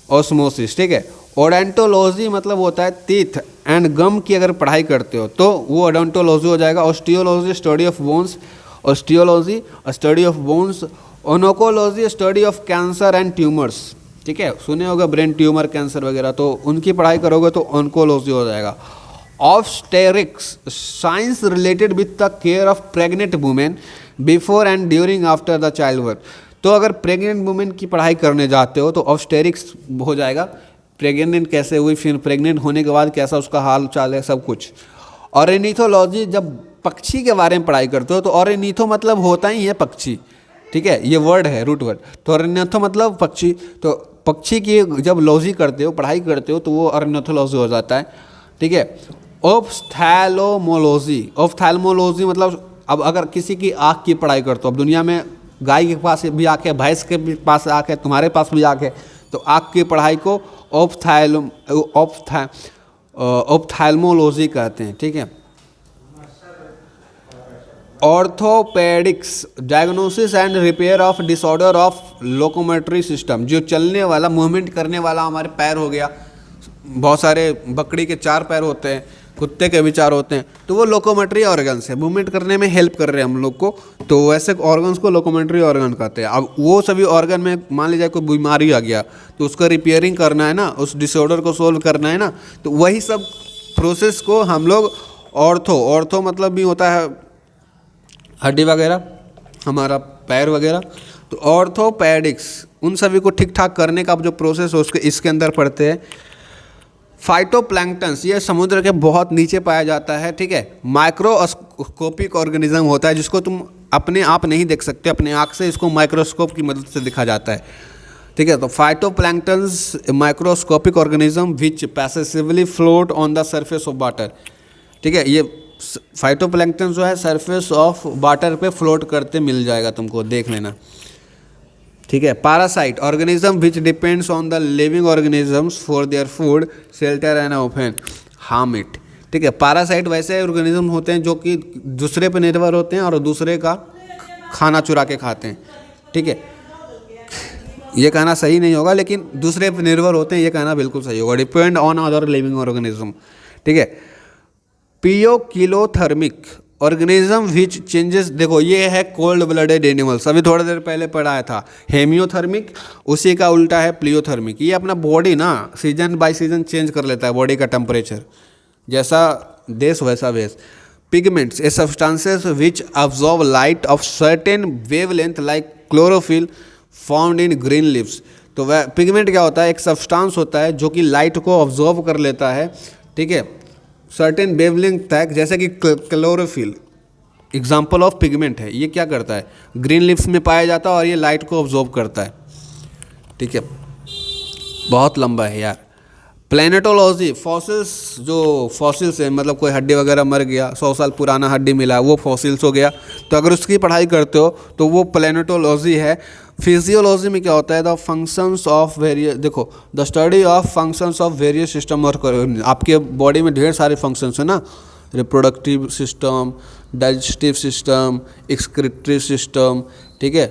osmosis, ठीक है। ओडेंटोलॉजी मतलब होता है टीथ एंड गम की अगर पढ़ाई करते हो तो वो ओडेंटोलॉजी हो जाएगा। Osteology study of bones, osteology study of bones. Oncology study of cancer and tumours, ठीक है, सुने होगा ब्रेन ट्यूमर, कैंसर वगैरह, तो उनकी पढ़ाई करोगे तो ओनकोलॉजी हो जाएगा। Obstetrics, science related with the care of pregnant women before and during after the child birth. तो अगर प्रेग्नेंट वुमेन की पढ़ाई करने जाते हो तो ऑब्स्टेरिक्स हो जाएगा, प्रेग्नेंट कैसे हुई, फिर प्रेग्नेंट होने के बाद कैसा उसका हाल चाल है, सब कुछ। ऑर्निथोलॉजी, जब पक्षी के बारे में पढ़ाई करते हो तो ऑर्निथो मतलब होता ही है पक्षी, ठीक है, ये वर्ड है, रूट वर्ड। तो ऑर्निथो मतलब पक्षी, तो पक्षी की जब लॉजी करते हो, पढ़ाई करते हो, तो वो ऑर्निथोलॉजी हो जाता है, ठीक है। ऑप्थैल्मोलॉजी, ऑप्थैल्मोलॉजी मतलब अब अगर किसी की आँख की पढ़ाई करते हो, अब दुनिया में गाय के पास भी आँख है, भैंस के भी पास आँख है, तुम्हारे पास भी आँख है, तो आँख की पढ़ाई को ऑप्थैल्मोलॉजी कहते हैं, ठीक है। Orthopaedics, diagnosis and repair of disorder of locomotory system, जो चलने वाला, मूवमेंट करने वाला हमारे पैर हो गया, बहुत सारे बकरी के 4 पैर होते हैं, कुत्ते के भी 4 होते हैं, तो वो लोकोमेट्री ऑर्गन्स है, मूवमेंट करने में हेल्प कर रहे हैं हम लोग को, तो वैसे ऑर्गन्स को लोकोमेट्री ऑर्गन कहते हैं। अब वो सभी ऑर्गन में मान लीजिए कोई बीमारी आ गया तो उसका रिपेयरिंग करना है ना, उस डिसऑर्डर को सोल्व करना है ना, तो वही सब प्रोसेस को हम लोग ऑर्थो मतलब भी होता है हड्डी वगैरह, हमारा पैर वगैरह। तो ऑर्थोपेडिक्स उन सभी को ठीक ठाक करने का जो प्रोसेस है उसके इसके अंदर पड़ते हैं। फाइटोप्लैंक्टन्स, ये समुद्र के बहुत नीचे पाया जाता है, ठीक है। माइक्रोस्कोपिक ऑर्गेनिज्म होता है जिसको तुम अपने आप नहीं देख सकते, अपने आँख से इसको माइक्रोस्कोप की मदद से दिखा जाता है, ठीक है। तो phytoplanktons microscopic organism which passively float on the surface of water, ठीक है। ये फाइटोप्लैंक्टन जो है सरफेस ऑफ वाटर पे फ्लोट करते मिल जाएगा तुमको, देख लेना, ठीक है। Parasite organism which depends on the living organisms for their food shelter and often harm it, ठीक है। पैरासाइट वैसे ऑर्गेनिज्म होते हैं जो कि दूसरे पर निर्भर होते हैं और दूसरे का खाना चुरा के खाते हैं, ठीक है। ये कहना सही नहीं होगा लेकिन दूसरे पर निर्भर होते हैं ये कहना बिल्कुल सही होगा। Depend on other living organism, ठीक है। पियोकिलोथर्मिक ऑर्गेनिज्म विच चेंजेस, देखो ये है कोल्ड ब्लडेड एनिमल्स, अभी थोड़ी देर पहले पढ़ाया था। हेमियोथर्मिक उसी का उल्टा है प्लियोथर्मिक। ये अपना बॉडी ना सीजन बाय सीजन चेंज कर लेता है बॉडी का टेम्परेचर, जैसा देश वैसा वेश। Pigments A substances which absorb light of certain wavelength like chlorophyll found in green leaves. तो वह पिगमेंट क्या होता है, एक सब्सटेंस होता है जो कि लाइट को ऑब्जॉर्व कर लेता है, ठीक है, सर्टेन वेवलेंथ तक, जैसे कि क्लोरोफिल एग्जाम्पल ऑफ पिगमेंट है। ये क्या करता है, ग्रीन लीव्स में पाया जाता है और ये लाइट को ऑब्जॉर्व करता है, ठीक है। बहुत लंबा है यार। प्लेनेटोलॉजी, फॉसिल्स, जो फॉसिल्स है मतलब कोई हड्डी वगैरह मर गया, 100 साल पुराना हड्डी मिला वो फॉसिल्स हो गया, तो अगर उसकी पढ़ाई करते हो तो वो प्लेनेटोलॉजी है। फिजियोलॉजी में क्या होता है, द फंक्शंस ऑफ वेरियस, देखो the study of functions of various system और आपके बॉडी में ढेर सारे फंक्शंस है ना, reproductive system, digestive system, excretory system, ठीक है,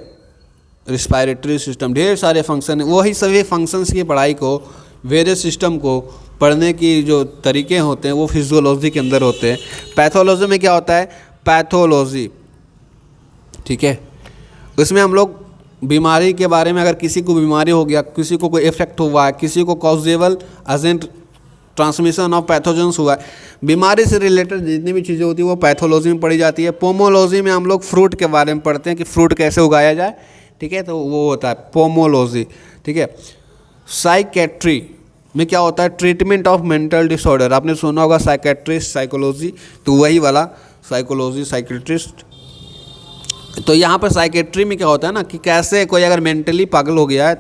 रिस्पायरेटरी सिस्टम, ढेर सारे फंक्शन है। वही सभी फंक्शंस की पढ़ाई को, वेरियस सिस्टम को पढ़ने की जो तरीके होते हैं वो फिजियोलॉजी के अंदर होते हैं। पैथोलॉजी में क्या होता है, पैथोलॉजी, ठीक है, उसमें हम लोग बीमारी के बारे में, अगर किसी को बीमारी हो गया, किसी को कोई इफेक्ट हुआ है, किसी को कॉजेबल एजेंट ट्रांसमिशन ऑफ पैथोजेंस हुआ है, बीमारी से रिलेटेड जितनी भी चीज़ें होती है वो पैथोलॉजी में पढ़ी जाती है। पोमोलॉजी में हम लोग फ्रूट के बारे में पढ़ते हैं कि फ्रूट कैसे उगाया जाए, ठीक है, तो वो होता है पोमोलॉजी, ठीक है। साइकेट्री में क्या होता है, ट्रीटमेंट ऑफ मेंटल डिसऑर्डर, आपने सुना होगा साइकेट्रिस्ट, साइकोलॉजी, तो वही वाला साइकोलॉजी, साइकेट्रिस्ट। तो यहाँ पर साइकेट्री में क्या होता है ना कि कैसे कोई अगर मेंटली पागल हो गया है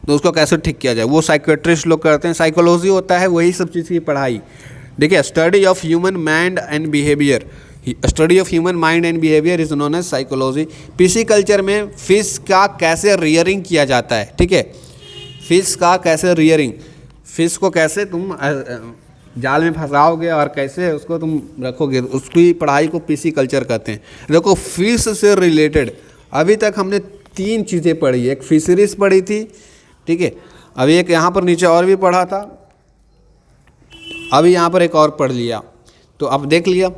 तो उसको कैसे ठीक किया जाए, वो साइकेट्रिस्ट लोग करते हैं। साइकोलॉजी होता है वही सब चीज़ की पढ़ाई, देखिए, study of human mind and behaviour, study of human mind and behaviour is known as psychology. Pisciculture में फिश का कैसे रियरिंग किया जाता है, ठीक है, फिश का कैसे रियरिंग, फिश को कैसे तुम जाल में फंसाओगे और कैसे उसको तुम रखोगे, उसकी पढ़ाई को पिसीकल्चर कहते हैं। देखो फिश से रिलेटेड अभी तक हमने 3 चीज़ें पढ़ी, एक फिशरीज पढ़ी थी, ठीक है, अभी एक यहाँ पर नीचे और भी पढ़ा था, अभी यहाँ पर एक और पढ़ लिया, तो अब देख लिया।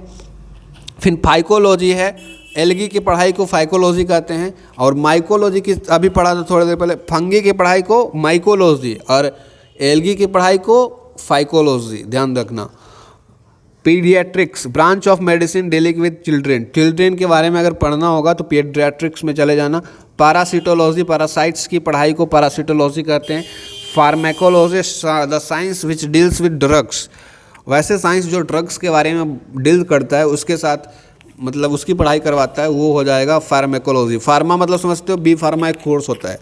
फिर फाइकोलॉजी है, एल्गी की पढ़ाई को फाइकोलॉजी कहते हैं, और माइकोलॉजी की अभी पढ़ा था थोड़ी देर पहले, फंगी की पढ़ाई को माइकोलॉजी और एल्गी की पढ़ाई को फाइकोलॉजी, ध्यान रखना। Paediatrics, branch of medicine dealing with children, children के बारे में अगर पढ़ना होगा तो पीडियाट्रिक्स में चले जाना। पैरासिटोलॉजी, पैरासाइट्स की पढ़ाई को पैरासिटोलॉजी कहते हैं। Pharmacology, the science which deals with drugs, वैसे साइंस जो ड्रग्स के बारे में डील करता है उसके साथ मतलब उसकी पढ़ाई करवाता है, वो हो जाएगा फार्मेकोलॉजी। फार्मा मतलब समझते हो, बी फार्मा एक कोर्स होता है,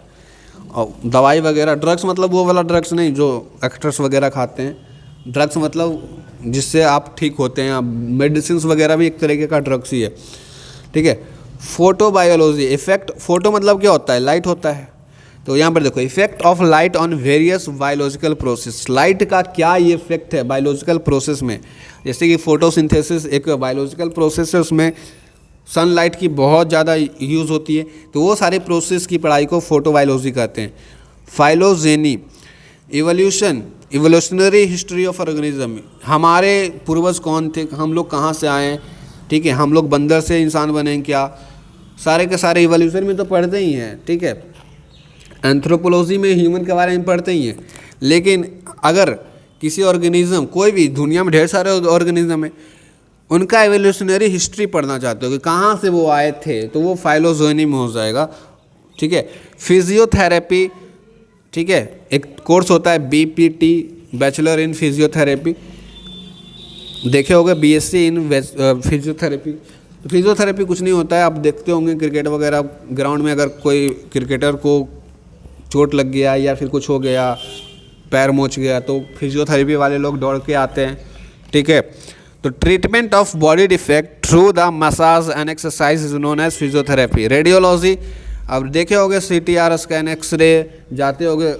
और दवाई वगैरह, ड्रग्स मतलब वो वाला ड्रग्स नहीं जो एक्टर्स वगैरह खाते हैं, ड्रग्स मतलब जिससे आप ठीक होते हैं, मेडिसिन वगैरह भी एक तरीके का ड्रग्स ही है, ठीक है। फोटोबायोलॉजी, इफेक्ट, फोटो मतलब क्या होता है, लाइट होता है, तो यहाँ पर देखो effect of light on various biological process, light का क्या ये इफेक्ट है बायोलॉजिकल प्रोसेस में, जैसे कि फोटोसिंथेसिस एक बायोलॉजिकल प्रोसेस है, उसमें सनलाइट की बहुत ज़्यादा यूज़ होती है, तो वो सारे प्रोसेस की पढ़ाई को फोटोबायोलॉजी कहते हैं। Phylogeny, evolution, evolutionary history of organism, हमारे पूर्वज कौन थे, हम लोग कहाँ से आए, ठीक है, हम लोग बंदर से इंसान बने क्या, सारे के सारे इवोल्यूशन में तो पढ़ते ही हैं, ठीक है। एंथ्रोपोलॉजी में ह्यूमन के बारे में पढ़ते ही हैं, लेकिन अगर किसी ऑर्गेनिज्म, कोई भी दुनिया में ढेर सारे ऑर्गेनिज्म है, उनका एवोल्यूशनरी हिस्ट्री पढ़ना चाहते हो कि कहाँ से वो आए थे, तो वो फाइलोजोनी में हो जाएगा। ठीक है। फिजियोथेरेपी, ठीक है, एक कोर्स होता है BPT, बैचलर इन फिजियोथेरेपी, देखे होंगे, BSc इन फिजियोथेरेपी। तो फिजियोथेरेपी कुछ नहीं होता है, आप देखते होंगे क्रिकेट वगैरह ग्राउंड में, अगर कोई क्रिकेटर को चोट लग गया या फिर कुछ हो गया, पैर मोच गया, तो फिजियोथेरेपी वाले लोग दौड़ के आते हैं। ठीक है। तो treatment of body defect through the massage and exercise is known as physiotherapy. Radiology, अब देखे होगे CTR स्कैन, एक्सरे, जाते होगे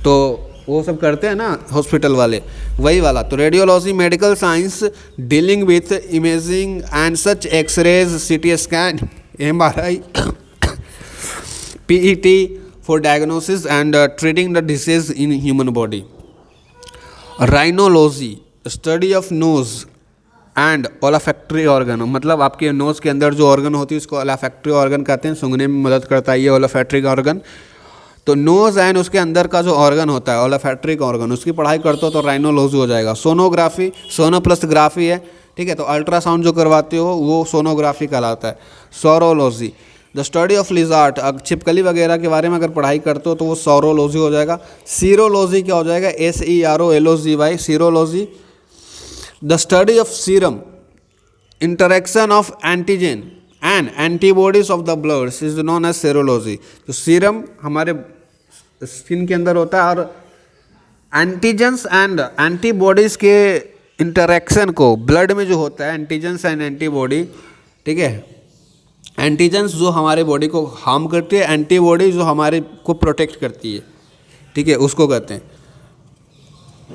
तो वो सब करते हैं ना हॉस्पिटल वाले, वही वाला। तो radiology medical science dealing with imaging and such x-rays, CT scan, MRI, PET for diagnosis and treating the disease in human body. Rhinology, study of nose and olfactory organ, मतलब आपके नोज के अंदर जो organ होती है उसको olfactory organ कहते हैं, सूंघने में मदद करता है ये olfactory organ। तो नोज एंड उसके अंदर का जो ऑर्गन होता है olfactory organ, उसकी पढ़ाई करते हो तो राइनोलॉजी हो जाएगा। सोनोग्राफी, सोनो प्लस ग्राफी है, ठीक है, तो अल्ट्रासाउंड जो करवाते हो वो सोनोग्राफी कहलाता है। Saurology, the study of lizard, छिपकली वगैरह के बारे में अगर पढ़ाई करते हो तो वो सौरोलॉजी हो जाएगा। सीरोलॉजी क्या हो जाएगा? SEROLOGY, serology, the study of serum, interaction of antigen and antibodies of the blood is known as serology. तो सीरम हमारे स्किन के अंदर होता है और एंटीजेंस एंड एंटीबॉडीज़ के इंटरेक्शन को ब्लड में जो होता है, एंटीजेंस एंड एंटीबॉडी, ठीक है, एंटीजेंस जो हमारे बॉडी को हार्म करती है, एंटीबॉडी जो हमारे को प्रोटेक्ट करती है, ठीक है, उसको कहते हैं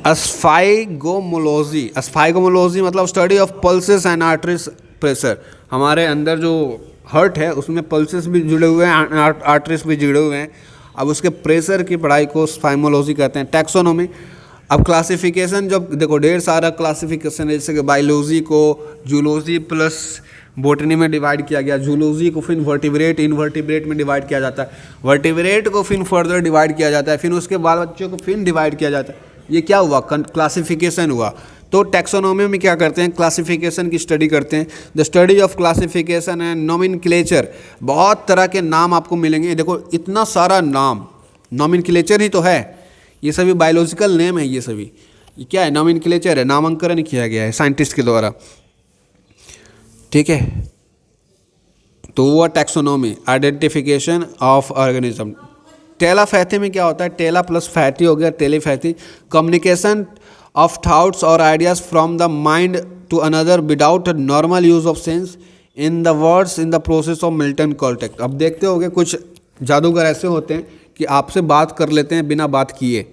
अस्फाइगोमोलॉजी। अस्फाइगोमोलॉजी मतलब study of pulses and arteries pressure. हमारे अंदर जो हार्ट है उसमें पल्सेस भी जुड़े हुए हैं, आर्टरीज भी जुड़े हुए हैं, अब उसके प्रेशर की पढ़ाई को स्फाइमोलॉजी कहते हैं। टैक्सोनॉमी, अब क्लासिफिकेशन, जब देखो ढेर सारा क्लासिफिकेशन है, जैसे कि बायोलॉजी को जूलॉजी प्लस बोटनी में डिवाइड किया गया, जूलॉजी को फिर वर्टिब्रेट इनवर्टिब्रेट में डिवाइड किया जाता है, वर्टिब्रेट को फिर फर्दर डिवाइड किया जाता है, फिर उसके बाल बच्चों को फिर डिवाइड किया जाता है। ये क्या हुआ? क्लासिफिकेशन हुआ। तो टैक्सोनॉमी में क्या करते हैं? क्लासिफिकेशन की स्टडी करते हैं। The study of classification and nomenclature, बहुत तरह के नाम आपको मिलेंगे। देखो इतना सारा नाम, नोमेनक्लेचर ही तो है, ये सभी बायोलॉजिकल नेम है, ये सभी ये क्या है? नोमेनक्लेचर है, नामांकन किया गया है साइंटिस्ट के द्वारा, ठीक है। तो वो taxonomy, identification of organism. Telepathy में क्या होता है? टेला प्लस फैटी हो गया, टेलीपैथी, कम्युनिकेशन ऑफ थाट्स और ideas from the mind to another without normal use of sense in the words in the process of Milton contact. अब देखते होगे कुछ जादूगर ऐसे होते हैं कि आपसे बात कर लेते हैं बिना बात किए,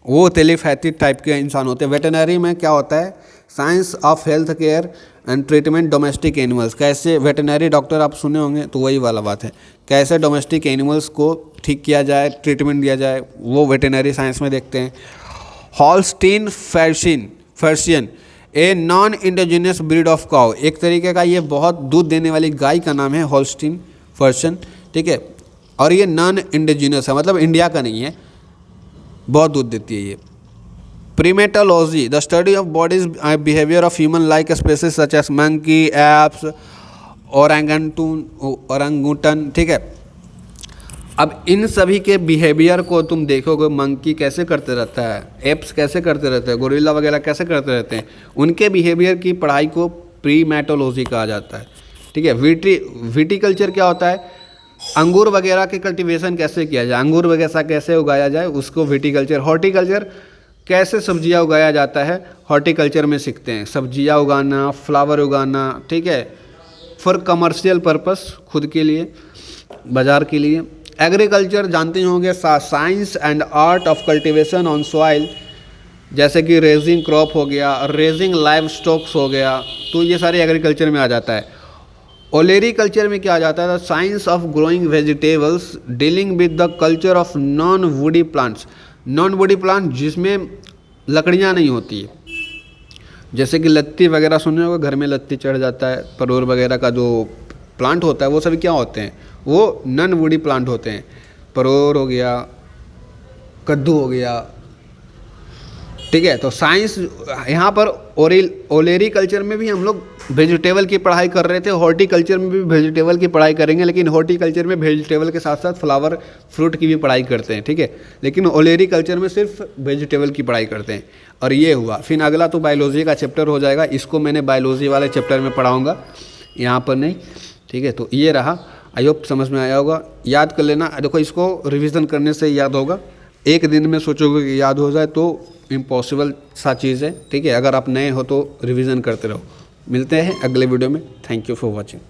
वो टेलीपैथी टाइप के इंसान होते हैं। वेटनरी में क्या होता है? Science of health care and treatment domestic animals. कैसे वेटनरी डॉक्टर आप सुने होंगे, तो वही वाला बात है, कैसे डोमेस्टिक एनिमल्स को ठीक किया जाए, ट्रीटमेंट दिया जाए, वो वेटनरी साइंस में देखते हैं। Holstein Friesian, a non indigenous breed of cow, एक तरीके का ये बहुत दूध देने वाली गाय का नाम है हॉल्स्टीन फर्शियन, ठीक है, और ये नॉन इंडिजिनस है, मतलब इंडिया का नहीं है, बहुत दूध देती है ये। Primatology, the study of bodies behaviour of human like species such as monkey, apes, orangutan, ठीक है। अब इन सभी के बिहेवियर को तुम देखोगे, मंकी कैसे करते रहता है, एप्स कैसे करते रहते हैं, गोरिल्ला वगैरह कैसे करते रहते हैं, उनके बिहेवियर की पढ़ाई को प्रीमेटोलॉजी कहा जाता है, ठीक है। विटीकल्चर क्या होता है? अंगूर वगैरह के कल्टीवेशन कैसे किया जाए, अंगूर वगैरह कैसे उगाया जाए, उसको विटीकल्चर। हॉर्टिकल्चर, कैसे सब्जियां उगाया जाता है, हॉर्टिकल्चर में सीखते हैं, सब्जियां उगाना, फ्लावर उगाना, ठीक है, फॉर कमर्शियल पर्पस, खुद के लिए, बाजार के लिए। एग्रीकल्चर जानते होंगे, science and art of cultivation on soil, जैसे कि रेजिंग क्रॉप हो गया, रेजिंग लाइव स्टॉक्स हो गया, तो ये सारे एग्रीकल्चर में आ जाता है। ओलेरीकल्चर में क्या आ जाता है? Science of growing vegetables dealing with the culture of non woody plants. Non woody plant जिसमें लकड़ियाँ नहीं होती है, जैसे कि लत्ती वगैरह सुने होगा, घर में लत्ती चढ़ जाता है, परोर वगैरह का जो प्लांट होता है वो सभी क्या होते हैं? वो नॉन वुडी प्लांट होते हैं। परोर हो गया, कद्दू हो गया, ठीक है। तो साइंस यहाँ पर ओलेरी कल्चर में भी हम लोग वेजिटेबल की पढ़ाई कर रहे थे, हॉर्टिकल्चर में भी वेजिटेबल की पढ़ाई करेंगे, लेकिन हॉर्टिकल्चर में वेजिटेबल के साथ साथ फ्लावर फ्रूट की भी पढ़ाई करते हैं, ठीक है। लेकिन ओलेरी कल्चर में सिर्फ वेजिटेबल की पढ़ाई करते हैं। और ये हुआ, फिर अगला तो बायोलॉजी का चैप्टर हो जाएगा, इसको मैंने बायोलॉजी वाले चैप्टर में पढ़ाऊँगा, यहाँ पर नहीं, ठीक है। तो ये रहा, आई होप समझ में आया होगा, याद कर लेना। देखो इसको रिवीजन करने से याद होगा, एक दिन में सोचोगे कि याद हो जाए तो इम्पॉसिबल सा चीज़ है, ठीक है। अगर आप नए हो तो रिवीजन करते रहो। मिलते हैं अगले वीडियो में। Thank you for watching.